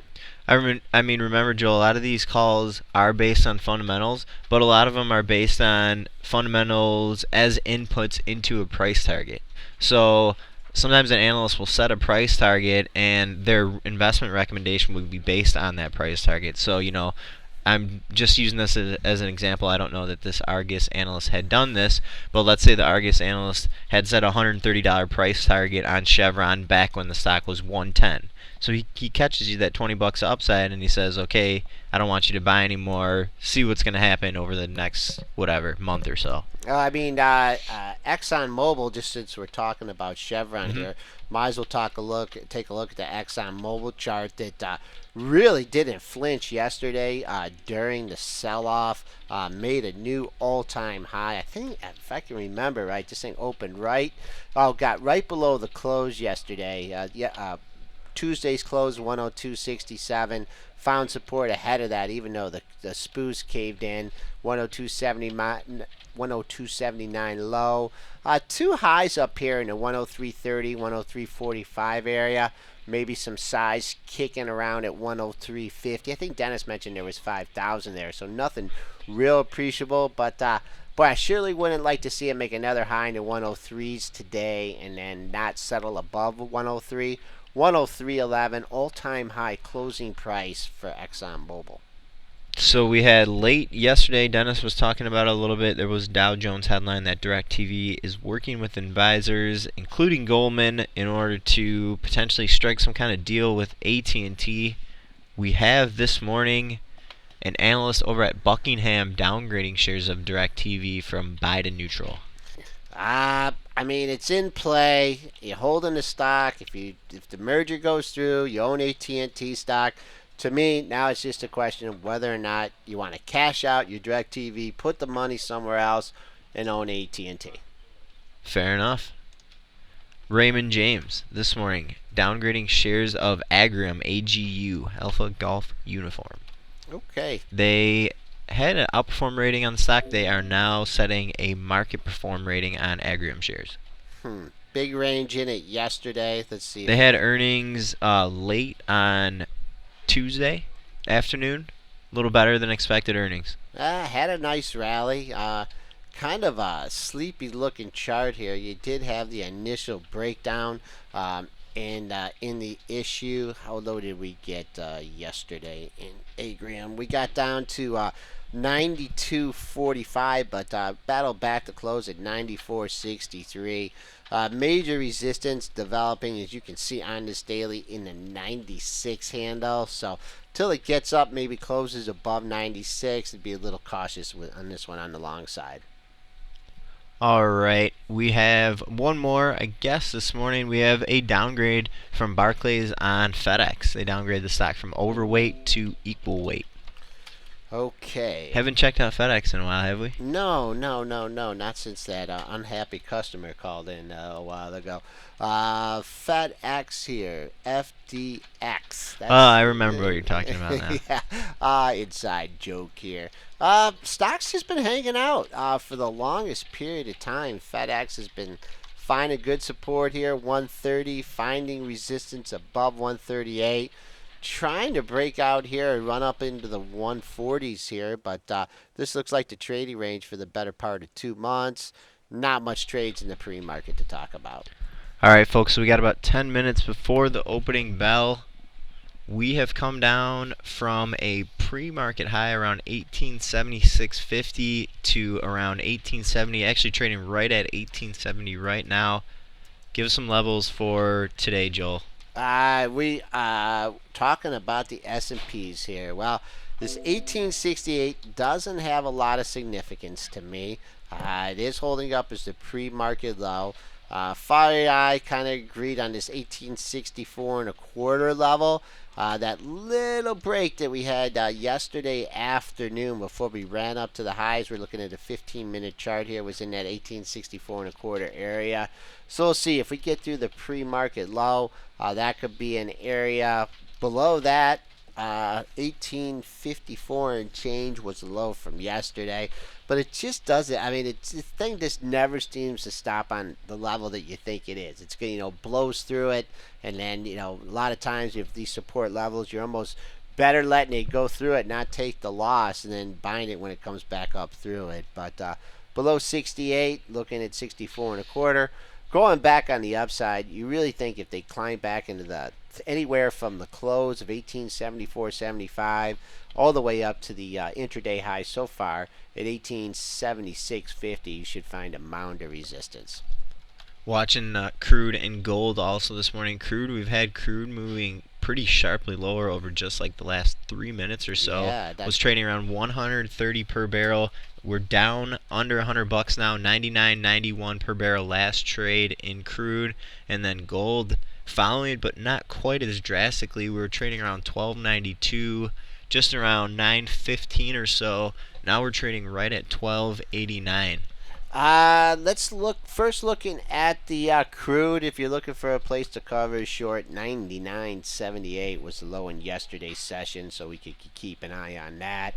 I mean, remember, Joel, a lot of these calls are based on fundamentals, but a lot of them are based on fundamentals as inputs into a price target. So sometimes an analyst will set a price target, and their investment recommendation would be based on that price target. So, I'm just using this as an example. I don't know that this Argus analyst had done this, but let's say the Argus analyst had set a $130 price target on Chevron back when the stock was 110. So he catches you that $20 upside, and he says, okay, I don't want you to buy anymore. See what's going to happen over the next, whatever, month or so. Exxon Mobil. Just since we're talking about Chevron here, might as well take a look at the Exxon Mobil chart that really didn't flinch yesterday during the sell-off. Made a new all-time high. I think, if I can remember right, this thing opened got right below the close yesterday. Tuesday's close 102.67. Found support ahead of that, even though the spoos caved in. 102.79 low. Two highs up here in the 103.30, 103.45 area. Maybe some size kicking around at 103.50. I think Dennis mentioned there was 5,000 there, so nothing real appreciable. But boy, I surely wouldn't like to see him make another high in the 103s today and then not settle above 103. 103.11 all-time high closing price for ExxonMobil. So we had late yesterday, Dennis was talking about it a little bit. There was Dow Jones headline that DirecTV is working with advisors, including Goldman, in order to potentially strike some kind of deal with AT&T. We have this morning an analyst over at Buckingham downgrading shares of DirecTV from buy to neutral. I mean, it's in play. You're holding the stock. If the merger goes through, you own AT&T stock. To me, now it's just a question of whether or not you want to cash out your DirecTV, put the money somewhere else, and own AT&T. Fair enough. Raymond James this morning downgrading shares of Agrium AGU Alpha Golf Uniform. Okay. They had an outperform rating on the stock. They are now setting a market perform rating on Agrium shares. Big range in it yesterday. Let's see. They had earnings late on Tuesday afternoon. A little better than expected earnings. Had a nice rally. Kind of a sleepy looking chart here. You did have the initial breakdown in the issue. How low did we get yesterday in Agrium? We got down to 92.45, but battled back to close at 94.63. Major resistance developing, as you can see on this daily, in the 96 handle. So till it gets up, maybe closes above 96, it'd be a little cautious on this one on the long side. All right, we have one more. I guess this morning we have a downgrade from Barclays on FedEx. They downgrade the stock from overweight to equal weight. Okay. Haven't checked out FedEx in a while, have we? No. Not since that unhappy customer called in a while ago. FedEx here. FDX. Oh, I remember what you're talking about now. Yeah. Inside joke here. Stock's just been hanging out for the longest period of time. FedEx has been finding good support here. 130, finding resistance above 138. Trying to break out here and run up into the 140s here, but this looks like the trading range for the better part of 2 months. Not much trades in the pre-market to talk about. All right, folks, so we got about 10 minutes before the opening bell. We have come down from a pre-market high around 1876.50 to around 1870, actually trading right at 1870 right now. Give us some levels for today, Joel. We talking about the S&Ps here. Well, this 1868 doesn't have a lot of significance to me. It is holding up as the pre-market low. Fari kind of agreed on this 1864 and a quarter level. That little break that we had yesterday afternoon before we ran up to the highs, we're looking at a 15-minute chart here, was in that 1864 and a quarter area. So we'll see if we get through the pre-market low. That could be an area below that. 1854 and change was the low from yesterday, but it just doesn't. I mean, the thing just never seems to stop on the level that you think it is. It's blows through it, and then a lot of times if these support levels, you're almost better letting it go through it, not take the loss, and then buying it when it comes back up through it. But below 68, looking at 64 and a quarter. Going back on the upside, you really think if they climb back into the anywhere from the close of 1874.75 all the way up to the intraday high so far at 1876.50, you should find a mound of resistance. Watching crude and gold also this morning. We've had crude moving pretty sharply lower over just like the last 3 minutes or so. Yeah, was trading around 130 per barrel. We're down under $100 now, 99.91 per barrel last trade in crude, and then gold following it, but not quite as drastically. We were trading around 12.92, just around 9.15 or so. Now we're trading right at 12.89. Let's looking at the crude. If you're looking for a place to cover short, 99.78 was the low in yesterday's session, so we could keep an eye on that.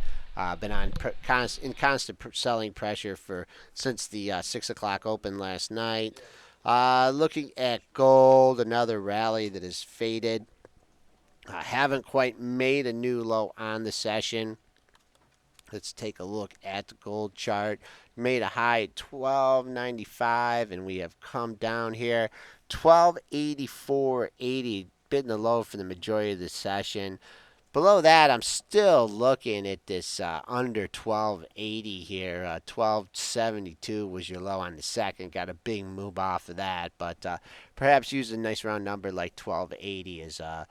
Been in constant selling pressure since the 6 o'clock open last night. Looking at gold, another rally that has faded. Haven't quite made a new low on the session. Let's take a look at the gold chart. Made a high at 12.95, and we have come down here 12.84.80. Been the low for the majority of the session. Below that, I'm still looking at this under 12.80 here. 12.72 was your low on the second. Got a big move off of that, but perhaps use a nice round number like 12.80 as a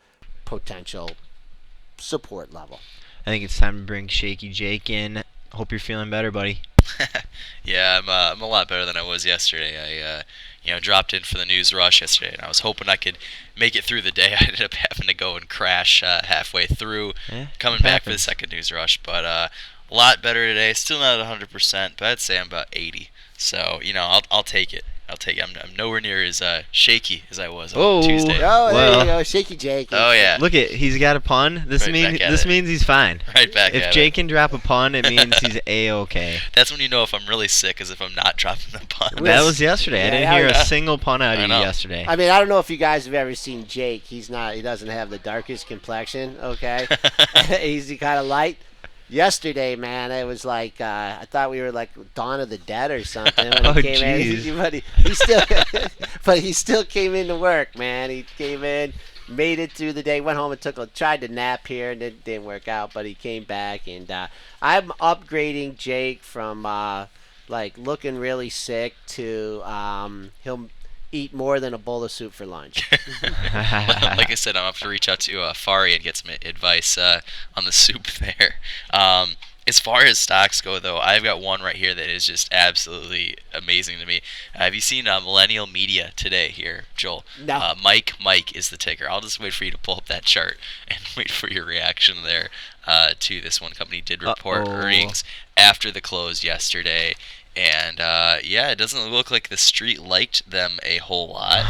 potential support level. I think it's time to bring Shaky Jake in. Hope you're feeling better, buddy. Yeah, I'm a lot better than I was yesterday. I dropped in for the news rush yesterday, and I was hoping I could make it through the day. I ended up having to go and crash halfway through, coming back for the second news rush. But a lot better today. Still not at 100%, but I'd say I'm about 80. So I'll take it. I'm nowhere near as shaky as I was on Tuesday. Oh, there you go, Shaky Jake. Oh yeah. Look he's got a pun. This means he's fine. Right back if at Jake it. can drop a pun, it means he's A-okay. That's when you know if I'm really sick, is if I'm not dropping the pun. That was yesterday. Yeah, I didn't hear a single pun out of you know. yesterday. I mean, I don't know if you guys have ever seen Jake. He doesn't have the darkest complexion, okay? He's kind of light. Yesterday, man, it was like I thought we were like Dawn of the Dead or something. When he came in, but he still came into work, man. He came in, made it through the day, went home and tried to nap here, and it didn't work out. But he came back, and I'm upgrading Jake from like looking really sick to he'll eat more than a bowl of soup for lunch. Like I said, I'm up to reach out to Fari and get some advice on the soup there. As far as stocks go, though, I've got one right here that is just absolutely amazing to me. Have you seen Millennial Media today here, Joel? No. Mike is the ticker. I'll just wait for you to pull up that chart and wait for your reaction there to this one. Company did report earnings after the close yesterday. And, it doesn't look like the street liked them a whole lot.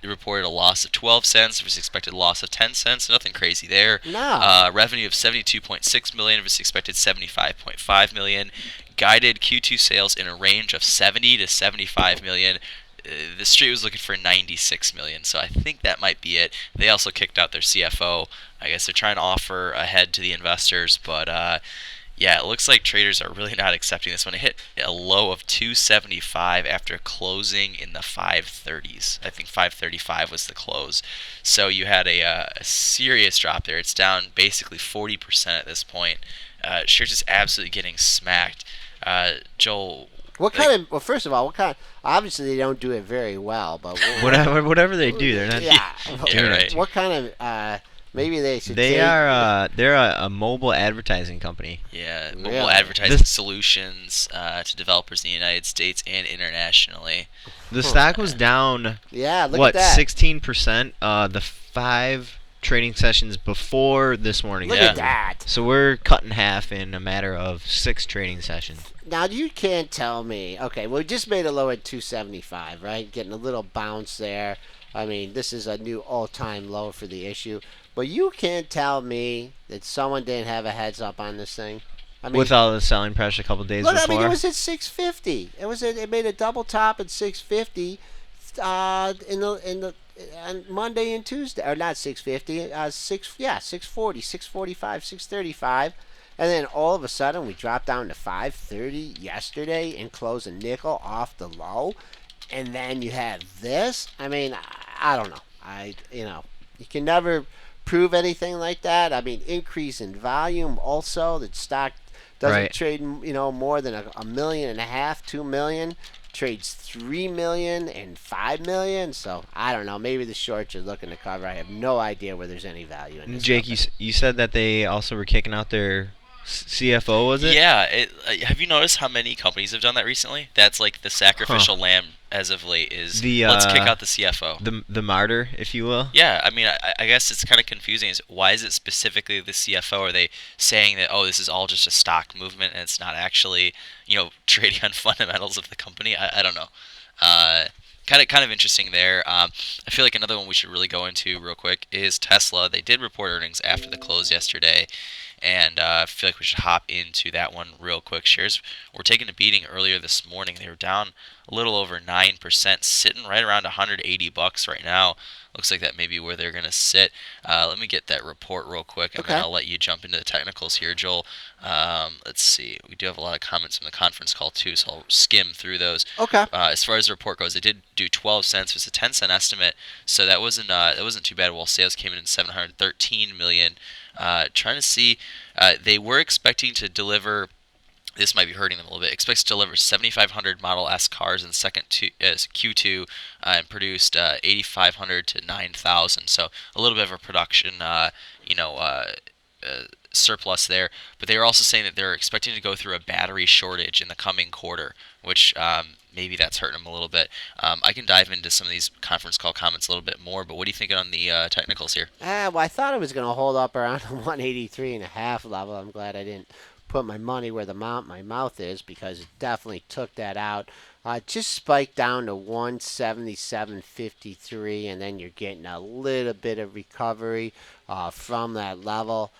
It reported a loss of 12 cents versus expected loss of 10 cents. Nothing crazy there. No. Revenue of $72.6 million versus expected $75.5 million. Guided Q2 sales in a range of $70 to $75 million. The street was looking for $96 million, so I think that might be it. They also kicked out their CFO. I guess they're trying to offer ahead to the investors, but... Yeah, it looks like traders are really not accepting this one. It hit a low of 275 after closing in the 530s. I think 535 was the close. So you had a serious drop there. It's down basically 40% at this point. Shares is absolutely getting smacked. Joel, What kind of? Well, first of all, what kind? Obviously, they don't do it very well, but Whatever they do, they're not. yeah. Yeah, right. What kind of? Maybe they should. They take, are. They're a mobile advertising company. Yeah, mobile Really? advertising This- solutions to developers in the United States and internationally. The stock was down. Yeah, look What, at that. 16%? The 5 trading sessions before this morning. Look Yeah. at that. So we're cut in half in a matter of 6 trading sessions. Now you can't tell me. Okay, well, we just made a low at 275, right? Getting a little bounce there. I mean, this is a new all-time low for the issue. But you can't tell me that someone didn't have a heads up on this thing. I mean, With all the selling pressure a couple days look, before. I mean, it was at 650. It made a double top at 650. On Monday and Tuesday, or not 650. 640, 645, 635. And then all of a sudden we dropped down to 530 yesterday and closed a nickel off the low. And then you have this. I mean, I don't know. You can never prove anything like that. I mean, increase in volume also. The stock doesn't Right. trade, more than a million and a half, 2 million. Trades 3 million and 5 million. So I don't know. Maybe the shorts are looking to cover. I have no idea where there's any value in this. Jake, company. you said that they also were kicking out their CFO, was it? Yeah, have you noticed how many companies have done that recently? That's like the sacrificial lamb as of late is let's kick out the CFO. The martyr, if you will. Yeah, I mean, I guess it's kind of confusing. Why is it specifically the CFO? Are they saying that, this is all just a stock movement and it's not actually, trading on fundamentals of the company? I don't know. Kind of interesting there. I feel like another one we should really go into real quick is Tesla. They did report earnings after the close yesterday, and I feel like we should hop into that one real quick. Shares were taking a beating earlier this morning. They were down a little over 9%, sitting right around $180 right now. Looks like that may be where they're going to sit. Let me get that report real quick, and then Okay. I'll let you jump into the technicals here, Joel. Let's see. We do have a lot of comments from the conference call, too, so I'll skim through those. Okay. As far as the report goes, they did do 12 cents. It was a 10-cent estimate, so that wasn't too bad. While sales came in at 713 million. Trying to see, they were expecting to deliver. This might be hurting them a little bit. Expects to deliver 7,500 Model S cars in the Q2 and produced 8,500 to 9,000. So a little bit of a production, surplus there. But they are also saying that they're expecting to go through a battery shortage in the coming quarter, which maybe that's hurting them a little bit. I can dive into some of these conference call comments a little bit more, but what do you think on the technicals here? Well, I thought it was going to hold up around the 183.5 level. I'm glad I didn't put my money where my mouth is, because it definitely took that out. It just spiked down to 177.53, and then you're getting a little bit of recovery from that level.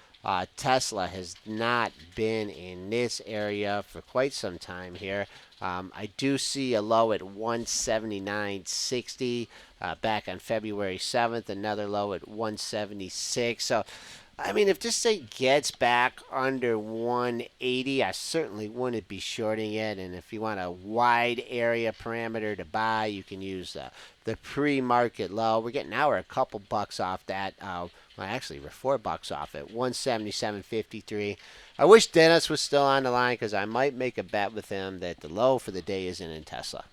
Tesla has not been in this area for quite some time here. I do see a low at 179.60 back on February 7th, another low at 176. So, I mean, if this thing gets back under 180, I certainly wouldn't be shorting it. And if you want a wide area parameter to buy, you can use the pre-market low. Now we're a couple bucks off that. Actually, we're $4 off at 177.53. I wish Dennis was still on the line, because I might make a bet with him that the low for the day isn't in Tesla.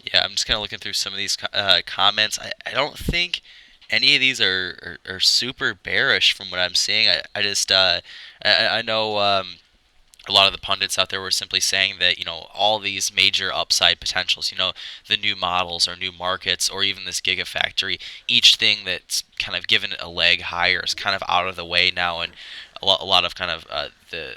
Yeah, I'm just kind of looking through some of these comments. I don't think any of these are super bearish from what I'm seeing. I just I know a lot of the pundits out there were simply saying that all these major upside potentials, the new models or new markets or even this gigafactory, each thing that's kind of given it a leg higher is kind of out of the way now, and a lot of kind of the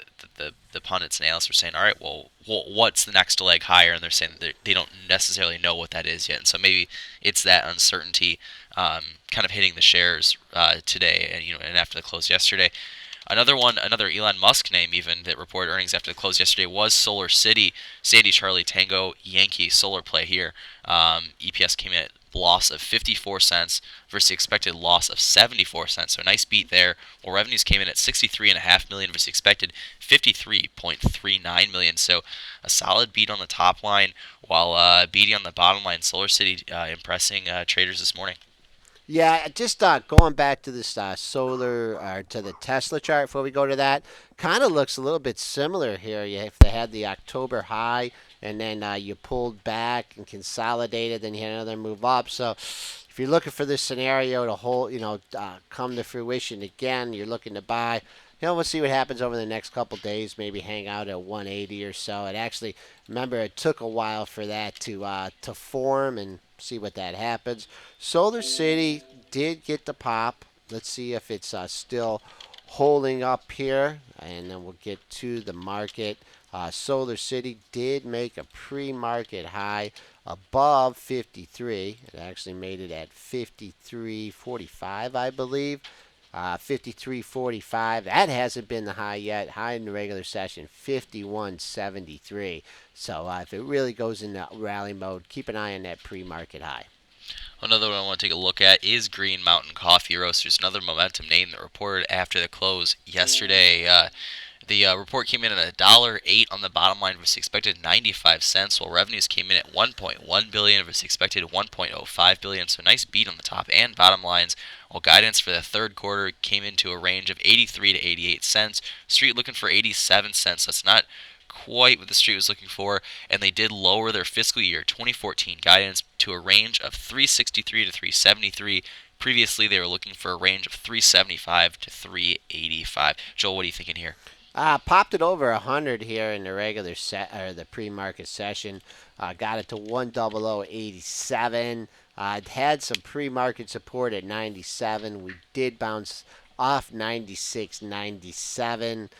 pundits and analysts were saying, all right, well, what's the next leg higher? And they're saying that they don't necessarily know what that is yet, and so maybe it's that uncertainty kind of hitting the shares today and after the close yesterday. Another Elon Musk name even that reported earnings after the close yesterday was Solar City, Sandy Charlie Tango Yankee solar play here. EPS came in at loss of 54 cents versus the expected loss of 74 cents. So a nice beat there. Well, revenues came in at 63.5 million versus expected 53.39 million. So a solid beat on the top line while beating on the bottom line. Solar City impressing traders this morning. Yeah, just going back to this solar or to the Tesla chart before we go to that, kind of looks a little bit similar here. If they had the October high and then you pulled back and consolidated, then you had another move up. So if you're looking for this scenario to hold, come to fruition again, you're looking to buy. We'll see what happens over the next couple days. Maybe hang out at 180 or so. It actually, remember, it took a while for that to form and see what that happens. Solar City did get the pop. Let's see if it's still holding up here, and then we'll get to the market. Solar City did make a pre-market high above 53. It actually made it at 53.45, I believe. 53.45. That hasn't been the high yet. High in the regular session, 51.73. So if it really goes into rally mode, keep an eye on that pre-market high. Another one I want to take a look at is Green Mountain Coffee Roasters, another momentum name that reported after the close yesterday. The report came in at $1.08 on the bottom line versus expected 95 cents, while revenues came in at $1.1 billion versus expected $1.05 billion. So nice beat on the top and bottom lines. While guidance for the third quarter came into a range of 83 to 88 cents. Street looking for 87 cents. That's not quite what the street was looking for, and they did lower their fiscal year 2014 guidance to a range of 363 to 373. Previously, they were looking for a range of 375 to 385. Joel, what are you thinking here? Popped it over 100 here in the regular set or the pre-market session. Got it to 10087. It had some pre-market support at 97. We did bounce off 96.97.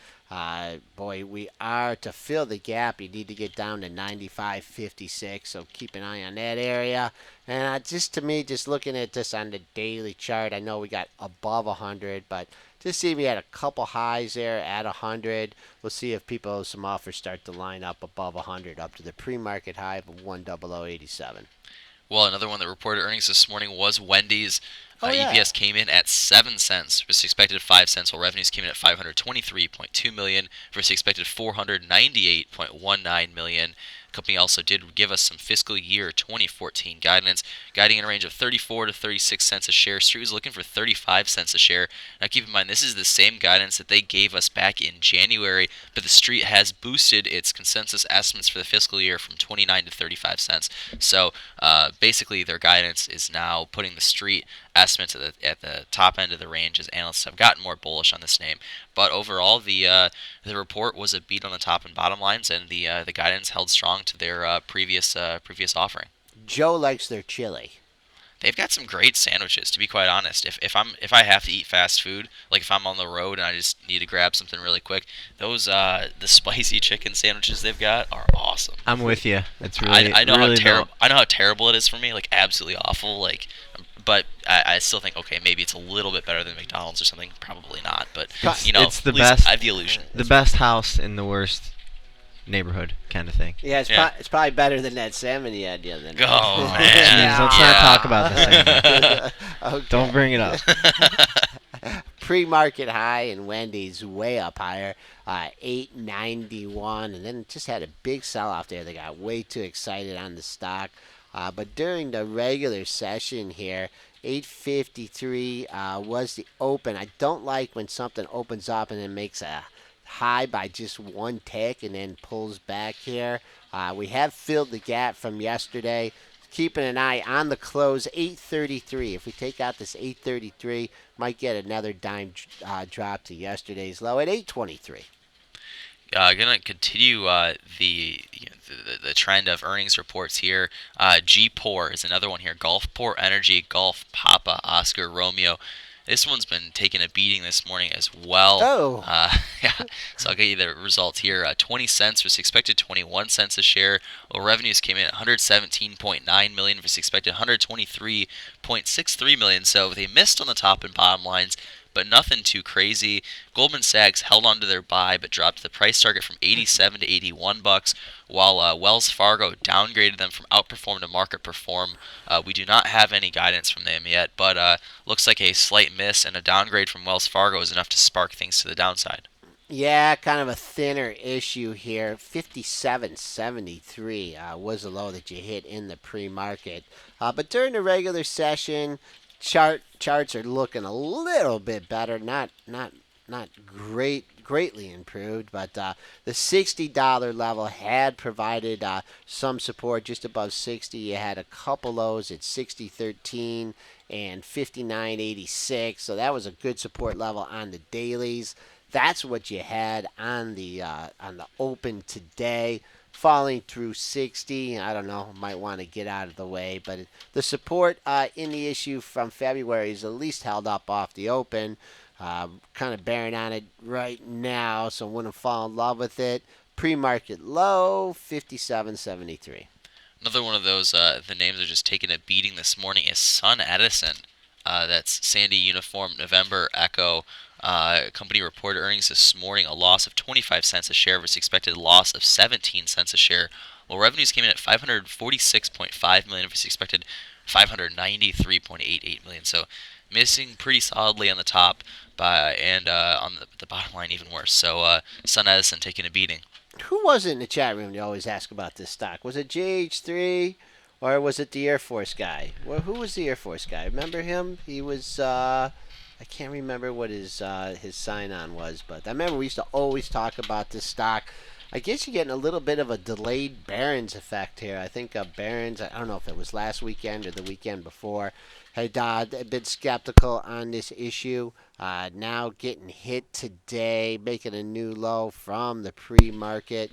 Boy, we are to fill the gap. You need to get down to 95.56. So keep an eye on that area. And just to me, just looking at this on the daily chart, I know we got above 100, but just see we had a couple highs there at 100. We'll see if some offers start to line up above 100, up to the pre-market high of 10087. Well, another one that reported earnings this morning was Wendy's. Yeah. EPS came in at 7 cents versus expected 5 cents, while revenues came in at $523.2 million versus expected $498.19 million. The company also did give us some fiscal year 2014 guidance, guiding in a range of 34 to 36 cents a share. Street was looking for 35 cents a share. Now keep in mind, this is the same guidance that they gave us back in January, but the Street has boosted its consensus estimates for the fiscal year from 29 to 35 cents. So basically their guidance is now putting the Street estimates at the top end of the range as analysts have gotten more bullish on this name. But overall, the report was a beat on the top and bottom lines, and the guidance held strong to their previous offering. Joe likes their chili. They've got some great sandwiches, to be quite honest. If I have to eat fast food, like if I'm on the road and I just need to grab something really quick, those the spicy chicken sandwiches they've got are awesome. I'm with you. It's really I know really how terrible it is for me, like absolutely awful. Like, but I still think okay, maybe it's a little bit better than McDonald's or something. Probably not, but it's the at least best. I have the illusion. The best house in the worst neighborhood kind of thing. Yeah, it's probably better than that salmon you had the other night. Oh man, Jeez, let's not talk about the salmon. Okay. Don't bring it up. Pre-market high and Wendy's way up higher, 891, and then just had a big sell-off there. They got way too excited on the stock. But during the regular session here, 853 was the open. I don't like when something opens up and then makes a high by just one tick and then pulls back here. We have filled the gap from yesterday. Keeping an eye on the close, 833. If we take out this 833, might get another dime drop to yesterday's low at 823. Going to continue the trend of earnings reports here. G-Por is another one here. Gulfport Energy, Gulf Papa, Oscar Romeo. This one's been taking a beating this morning as well. Oh. Yeah. So I'll get you the results here. 20 cents versus expected 21 cents a share. Well, revenues came in at 117.9 million versus expected 123.63 million. So they missed on the top and bottom lines, but nothing too crazy. Goldman Sachs held onto their buy but dropped the price target from 87 to 81 bucks, while Wells Fargo downgraded them from outperform to market perform. We do not have any guidance from them yet, but looks like a slight miss and a downgrade from Wells Fargo is enough to spark things to the downside. Yeah, kind of a thinner issue here. 57.73 was the low that you hit in the pre-market. But during the regular session, charts are looking a little bit better. Not greatly improved, but the $60 level had provided some support just above 60. You had a couple lows at 60.13 and 59.86, so that was a good support level on the dailies. That's what you had on the open today, falling through 60. I don't know, might want to get out of the way, but the support in the issue from February is at least held up off the open. Kind of bearing on it right now, so wouldn't fall in love with it. Pre-market low, 57.73. Another one of those, the names are just taking a beating this morning, is Sun Edison. That's Sandy Uniform November Echo. Company reported earnings this morning, a loss of 25 cents a share versus expected loss of 17 cents a share. Well, revenues came in at 546.5 million versus expected 593.88 million. So missing pretty solidly on the top, and on the bottom line even worse. So Sun Edison taking a beating. Who was it in the chat room you always ask about this stock? Was it JH3 or was it the Air Force guy? Well, who was the Air Force guy? Remember him? He was, I can't remember what his sign-on was, but I remember we used to always talk about this stock. I guess you're getting a little bit of a delayed Barron's effect here. I think Barron's, I don't know if it was last weekend or the weekend before, had been skeptical on this issue. Now getting hit today, making a new low from the pre-market.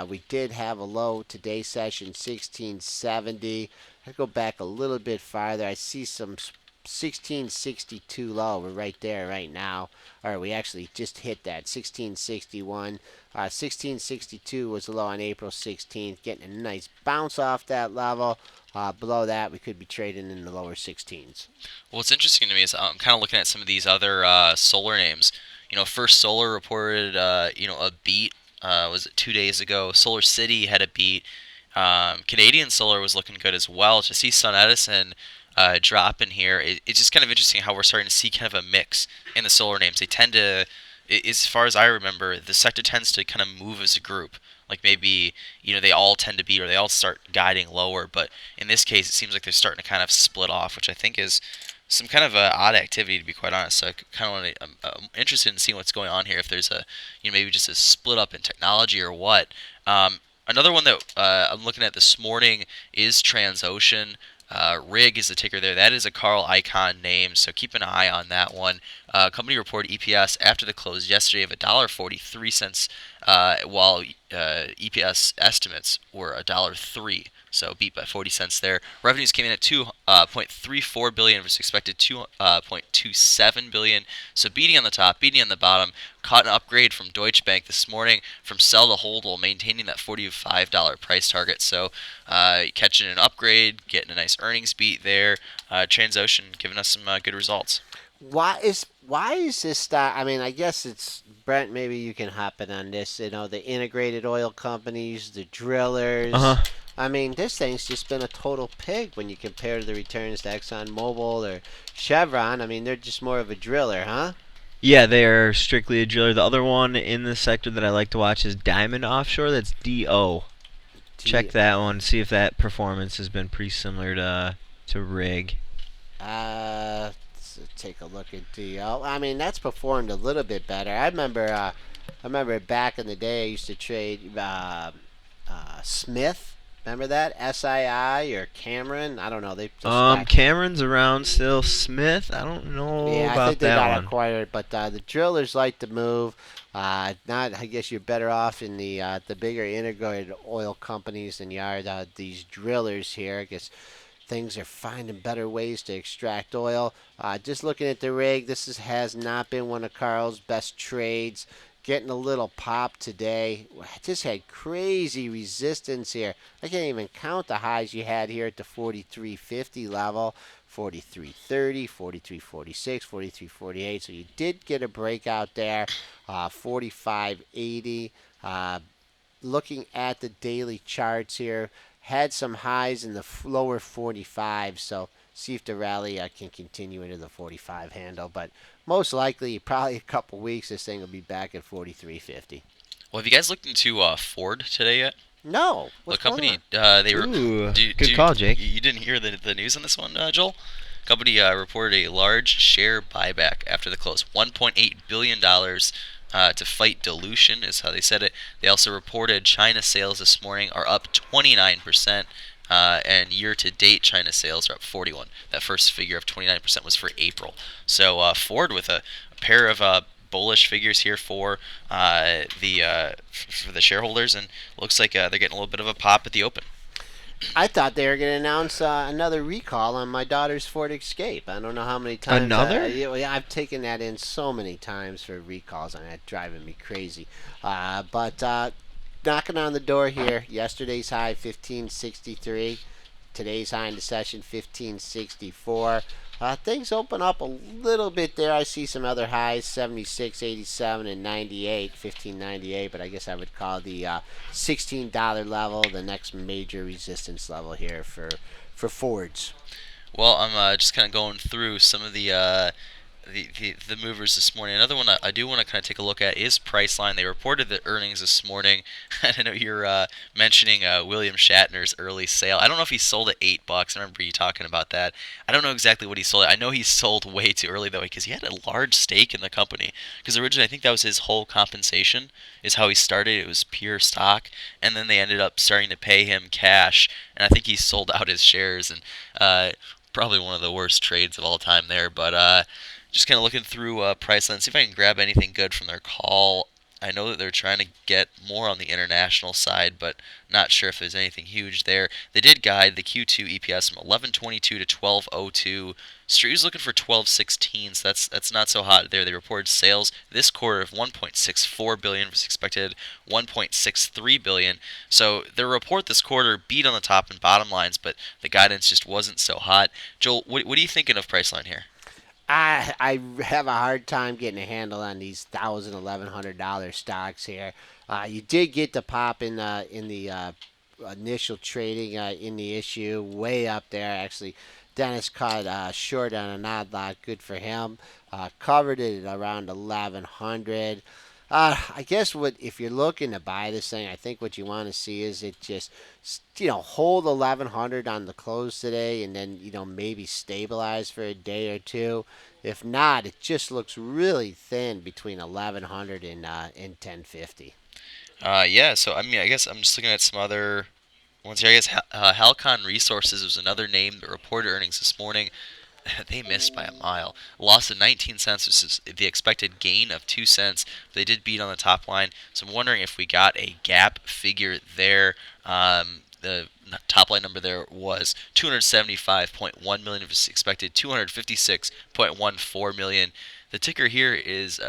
We did have a low today session, 1670. I go back a little bit farther. I see some 1662 low. We're right there right now. Or we actually just hit that, 1661. 1662 was the low on April 16th. Getting a nice bounce off that level. Below that, we could be trading in the lower 16s. What's interesting to me is I'm kind of looking at some of these other solar names. First Solar reported, a beat. Was it 2 days ago? Solar City had a beat. Canadian Solar was looking good as well. To see Sun Edison drop in here, it's just kind of interesting how we're starting to see kind of a mix in the solar names. They tend to, as far as I remember, the sector tends to kind of move as a group. Like maybe, they all tend to beat or they all start guiding lower. But in this case, it seems like they're starting to kind of split off, which I think is some kind of odd activity, to be quite honest. So I kind of want to, I'm interested in seeing what's going on here. If there's maybe just a split up in technology or what. Another one that I'm looking at this morning is Transocean. RIG is the ticker there. That is a Carl Icahn name, so keep an eye on that one. Company reported EPS after the close yesterday of $1.43, while EPS estimates were $1.03. So beat by 40 cents there. Revenues came in at 2.34 billion versus expected 2.27 billion. So beating on the top, beating on the bottom. Caught an upgrade from Deutsche Bank this morning from sell to hold while maintaining that $45 price target. So catching an upgrade, getting a nice earnings beat there. Transocean giving us some good results. Why is this stock? I mean, I guess it's Brent. Maybe you can hop in on this. The integrated oil companies, the drillers. I mean, this thing's just been a total pig when you compare the returns to ExxonMobil or Chevron. I mean, they're just more of a driller, huh? Yeah, they are strictly a driller. The other one in the sector that I like to watch is Diamond Offshore. That's DO. Check that one. See if that performance has been pretty similar to RIG. Let's take a look at DO. I mean, that's performed a little bit better. I remember back in the day, I used to trade Smith. Remember that? SII or Cameron? I don't know. Cameron's around still. Smith, I don't know about that one. Yeah, I think they got acquired, but the drillers like to move. I guess you're better off in the bigger integrated oil companies than you are these drillers here. I guess things are finding better ways to extract oil. Just looking at the rig, has not been one of Carl's best trades. Getting a little pop today. Just had crazy resistance here. I can't even count the highs you had here at the 43.50 level. 43.30, 43.46, 43.48. So you did get a breakout there. 45.80. Looking at the daily charts here, had some highs in the lower 45. So see if the rally can continue into the 45 handle. But most likely, probably a couple weeks, this thing will be back at 43.50. Well, have you guys looked into Ford today yet? No, The what's going company, on? they were. Ooh, Do, good call, Jake. You didn't hear the news on this one, Joel? Company reported a large share buyback after the close, $1.8 billion to fight dilution, is how they said it. They also reported China sales this morning are up 29%. And year-to-date, China sales are up 41. That first figure of 29% was for April. So Ford with a pair of bullish figures here for the shareholders, and looks like they're getting a little bit of a pop at the open. I thought they were going to announce another recall on my daughter's Ford Escape. I don't know how many times. Another? Yeah, I've taken that in so many times for recalls, and that's driving me crazy. But knocking on the door here. Yesterday's high 1563. Today's high in the session 1564. Things open up a little bit there. I see some other highs 76, 87, and 98, 1598. But I guess I would call the $16 level the next major resistance level here for Fords. Well, I'm just kind of going through some of the movers this morning. Another one I do want to kind of take a look at is Priceline. They reported the earnings this morning. I know you're mentioning William Shatner's early sale. I don't know if he sold at $8. I remember you talking about that. I don't know exactly what he sold at. I know he sold way too early though, because he had a large stake in the company. Because originally I think that was his whole compensation, is how he started. It was pure stock, and then they ended up starting to pay him cash. And I think he sold out his shares, and probably one of the worst trades of all time there. But just kind of looking through Priceline, see if I can grab anything good from their call. I know that they're trying to get more on the international side, but not sure if there's anything huge there. They did guide the Q2 EPS from 1122 to 1202. Street was looking for 1216, so that's not so hot there. They reported sales this quarter of 1.64 billion was expected 1.63 billion. So their report this quarter beat on the top and bottom lines, but the guidance just wasn't so hot. Joel, what are you thinking of Priceline here? I have a hard time getting a handle on these $1,100 stocks here. You did get the pop in the initial trading in the issue, way up there. Actually, Dennis caught short on an odd lot. Good for him. Covered it at around 1,100. I guess what if you're looking to buy this thing, I think what you want to see is it just hold 1,100 on the close today, and then maybe stabilize for a day or two. If not, it just looks really thin between 1,100 and 1050. Yeah, so I mean, I guess I'm just looking at some other ones here. I guess Halcon Resources was another name that reported earnings this morning. They missed by a mile. Loss of 19 cents, which is the expected gain of 2 cents. They did beat on the top line, so I'm wondering if we got a gap figure there. The top line number there was 275.1 million. It was expected 256.14 million. The ticker here is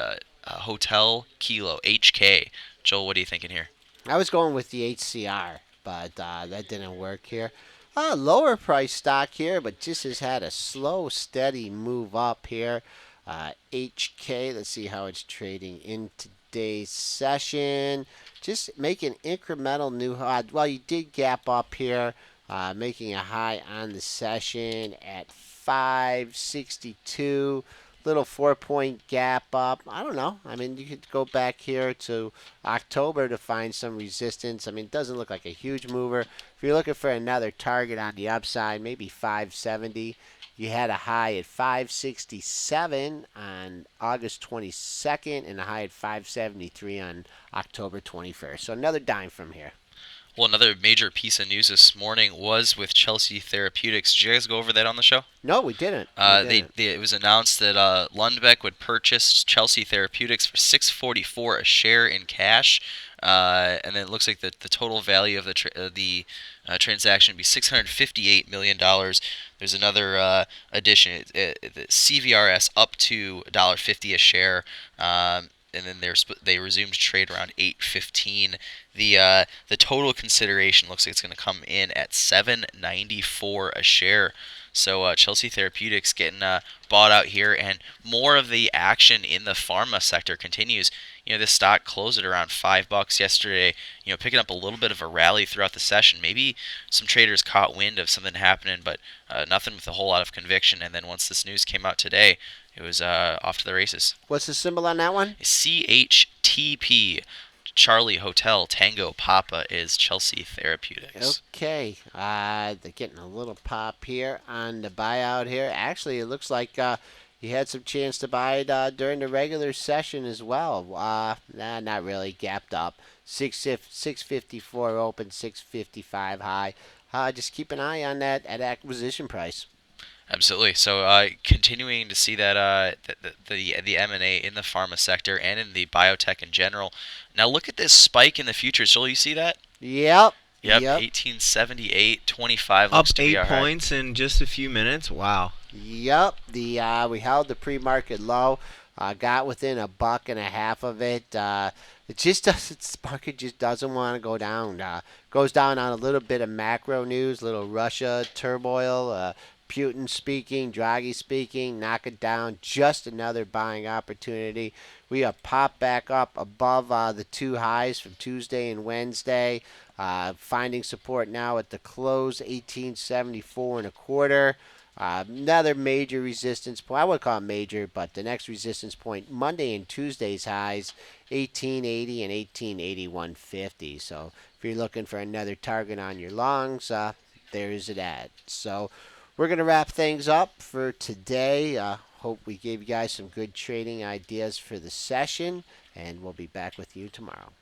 Hotel Kilo HK. Joel, what are you thinking here? I was going with the HCR, but that didn't work here. Lower price stock here, but just has had a slow, steady move up here. HK, let's see how it's trading in today's session. Just making incremental new high. Well, you did gap up here, making a high on the session at 562. Little 4-point gap up. I don't know. I mean, you could go back here to October to find some resistance. I mean, it doesn't look like a huge mover. If you're looking for another target on the upside, maybe 570. You had a high at 567 on August 22nd and a high at 573 on October 21st. So another dime from here. Well, another major piece of news this morning was with Chelsea Therapeutics. Did you guys go over that on the show? No, we didn't. It was announced that Lundbeck would purchase Chelsea Therapeutics for $6.44 a share in cash, and then it looks like the total value of the transaction would be $658 million. There's another addition, the CVRS up to $1.50 a share. And then they resumed trade around 8:15. The total consideration looks like it's going to come in at $7.94 a share. So Chelsea Therapeutics getting bought out here, and more of the action in the pharma sector continues. This stock closed at around $5 yesterday. Picking up a little bit of a rally throughout the session. Maybe some traders caught wind of something happening, but nothing with a whole lot of conviction. And then once this news came out today, it was off to the races. What's the symbol on that one? CHTP. Charlie Hotel Tango Papa is Chelsea Therapeutics. Okay, they're getting a little pop here on the buyout here. Actually, it looks like you had some chance to buy it during the regular session as well. Not really. Gapped up. 654 open, 655 high. Just keep an eye on that at acquisition price. Absolutely. So continuing to see that the M&A in the pharma sector and in the biotech in general. Now look at this spike in the futures. Joel, you see that? Yep. Yep. 1878, 25 Up looks to be 8 our high. points in just a few minutes. Wow. Yep. We held the pre-market low. Got within $1.50 of it. It just doesn't. The market just doesn't want to go down. Goes down on a little bit of macro news, little Russia turmoil. Putin speaking, Draghi speaking, knock it down. Just another buying opportunity. We have popped back up above the two highs from Tuesday and Wednesday. Finding support now at the close, 1874 and a quarter. Another major resistance point. I would call it major, but the next resistance point, Monday and Tuesday's highs, 1880 and 1881.50. So if you're looking for another target on your longs, there's it at. So we're going to wrap things up for today. Hope we gave you guys some good trading ideas for the session, and we'll be back with you tomorrow.